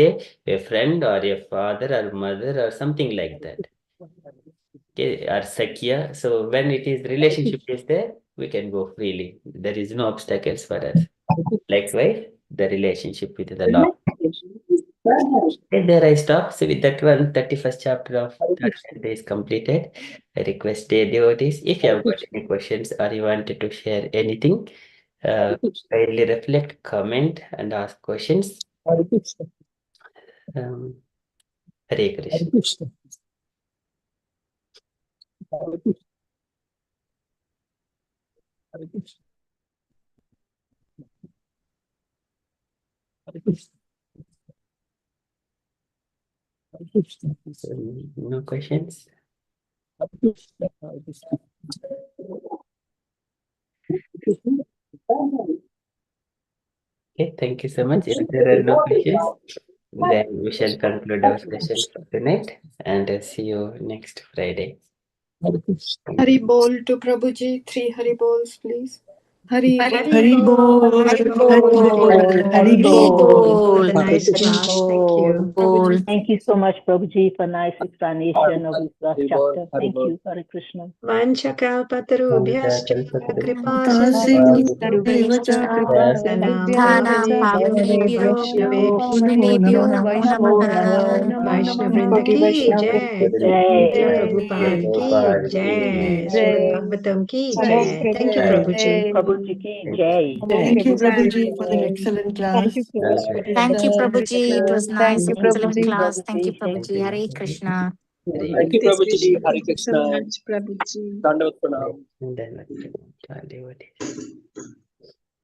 Speaker 6: a friend or a father or mother or something like that. Okay, or Sakya. So when it is relationship is there, we can go freely. There is no obstacles for us. Likewise, the relationship with the Lord. And there I stop. So with that one, 31st chapter of third canto is completed. I request the devotees, if you have got any questions or you wanted to share anything, kindly reflect, comment, and ask questions. Hare Krishna. No questions? Okay, thank you so much. If there are no questions, then we shall conclude our session for tonight and see you next Friday.
Speaker 2: Hari Bol to Prabhuji. 3 Hari Bols, please. Hari
Speaker 1: Hari Bol, Hari Bol, Hari Bol. A nice class. Thank you.
Speaker 3: Thank you so much, Prabhuji, for nice explanation of this last chapter. Thank you, Hare Krishna.
Speaker 1: Vancha kalpatarubhyascha kripa Vaishnavrinda ki jai, Prabhupada ki jai, Srimad Bhagavatam ki jai. Thank you, Prabhuji.
Speaker 3: Prabhuji ki jai.
Speaker 11: Thank you, Prabhuji, for the excellent class.
Speaker 8: Thank you, Prabhuji. It was nice,
Speaker 10: Thank you,
Speaker 8: excellent
Speaker 10: Prabhuji.
Speaker 8: class. Thank you, Prabhuji. Hare Krishna.
Speaker 4: Thank you, Prabhuji. Hare Krishna. So much, Prabhuji.
Speaker 6: Dandavat Pranam.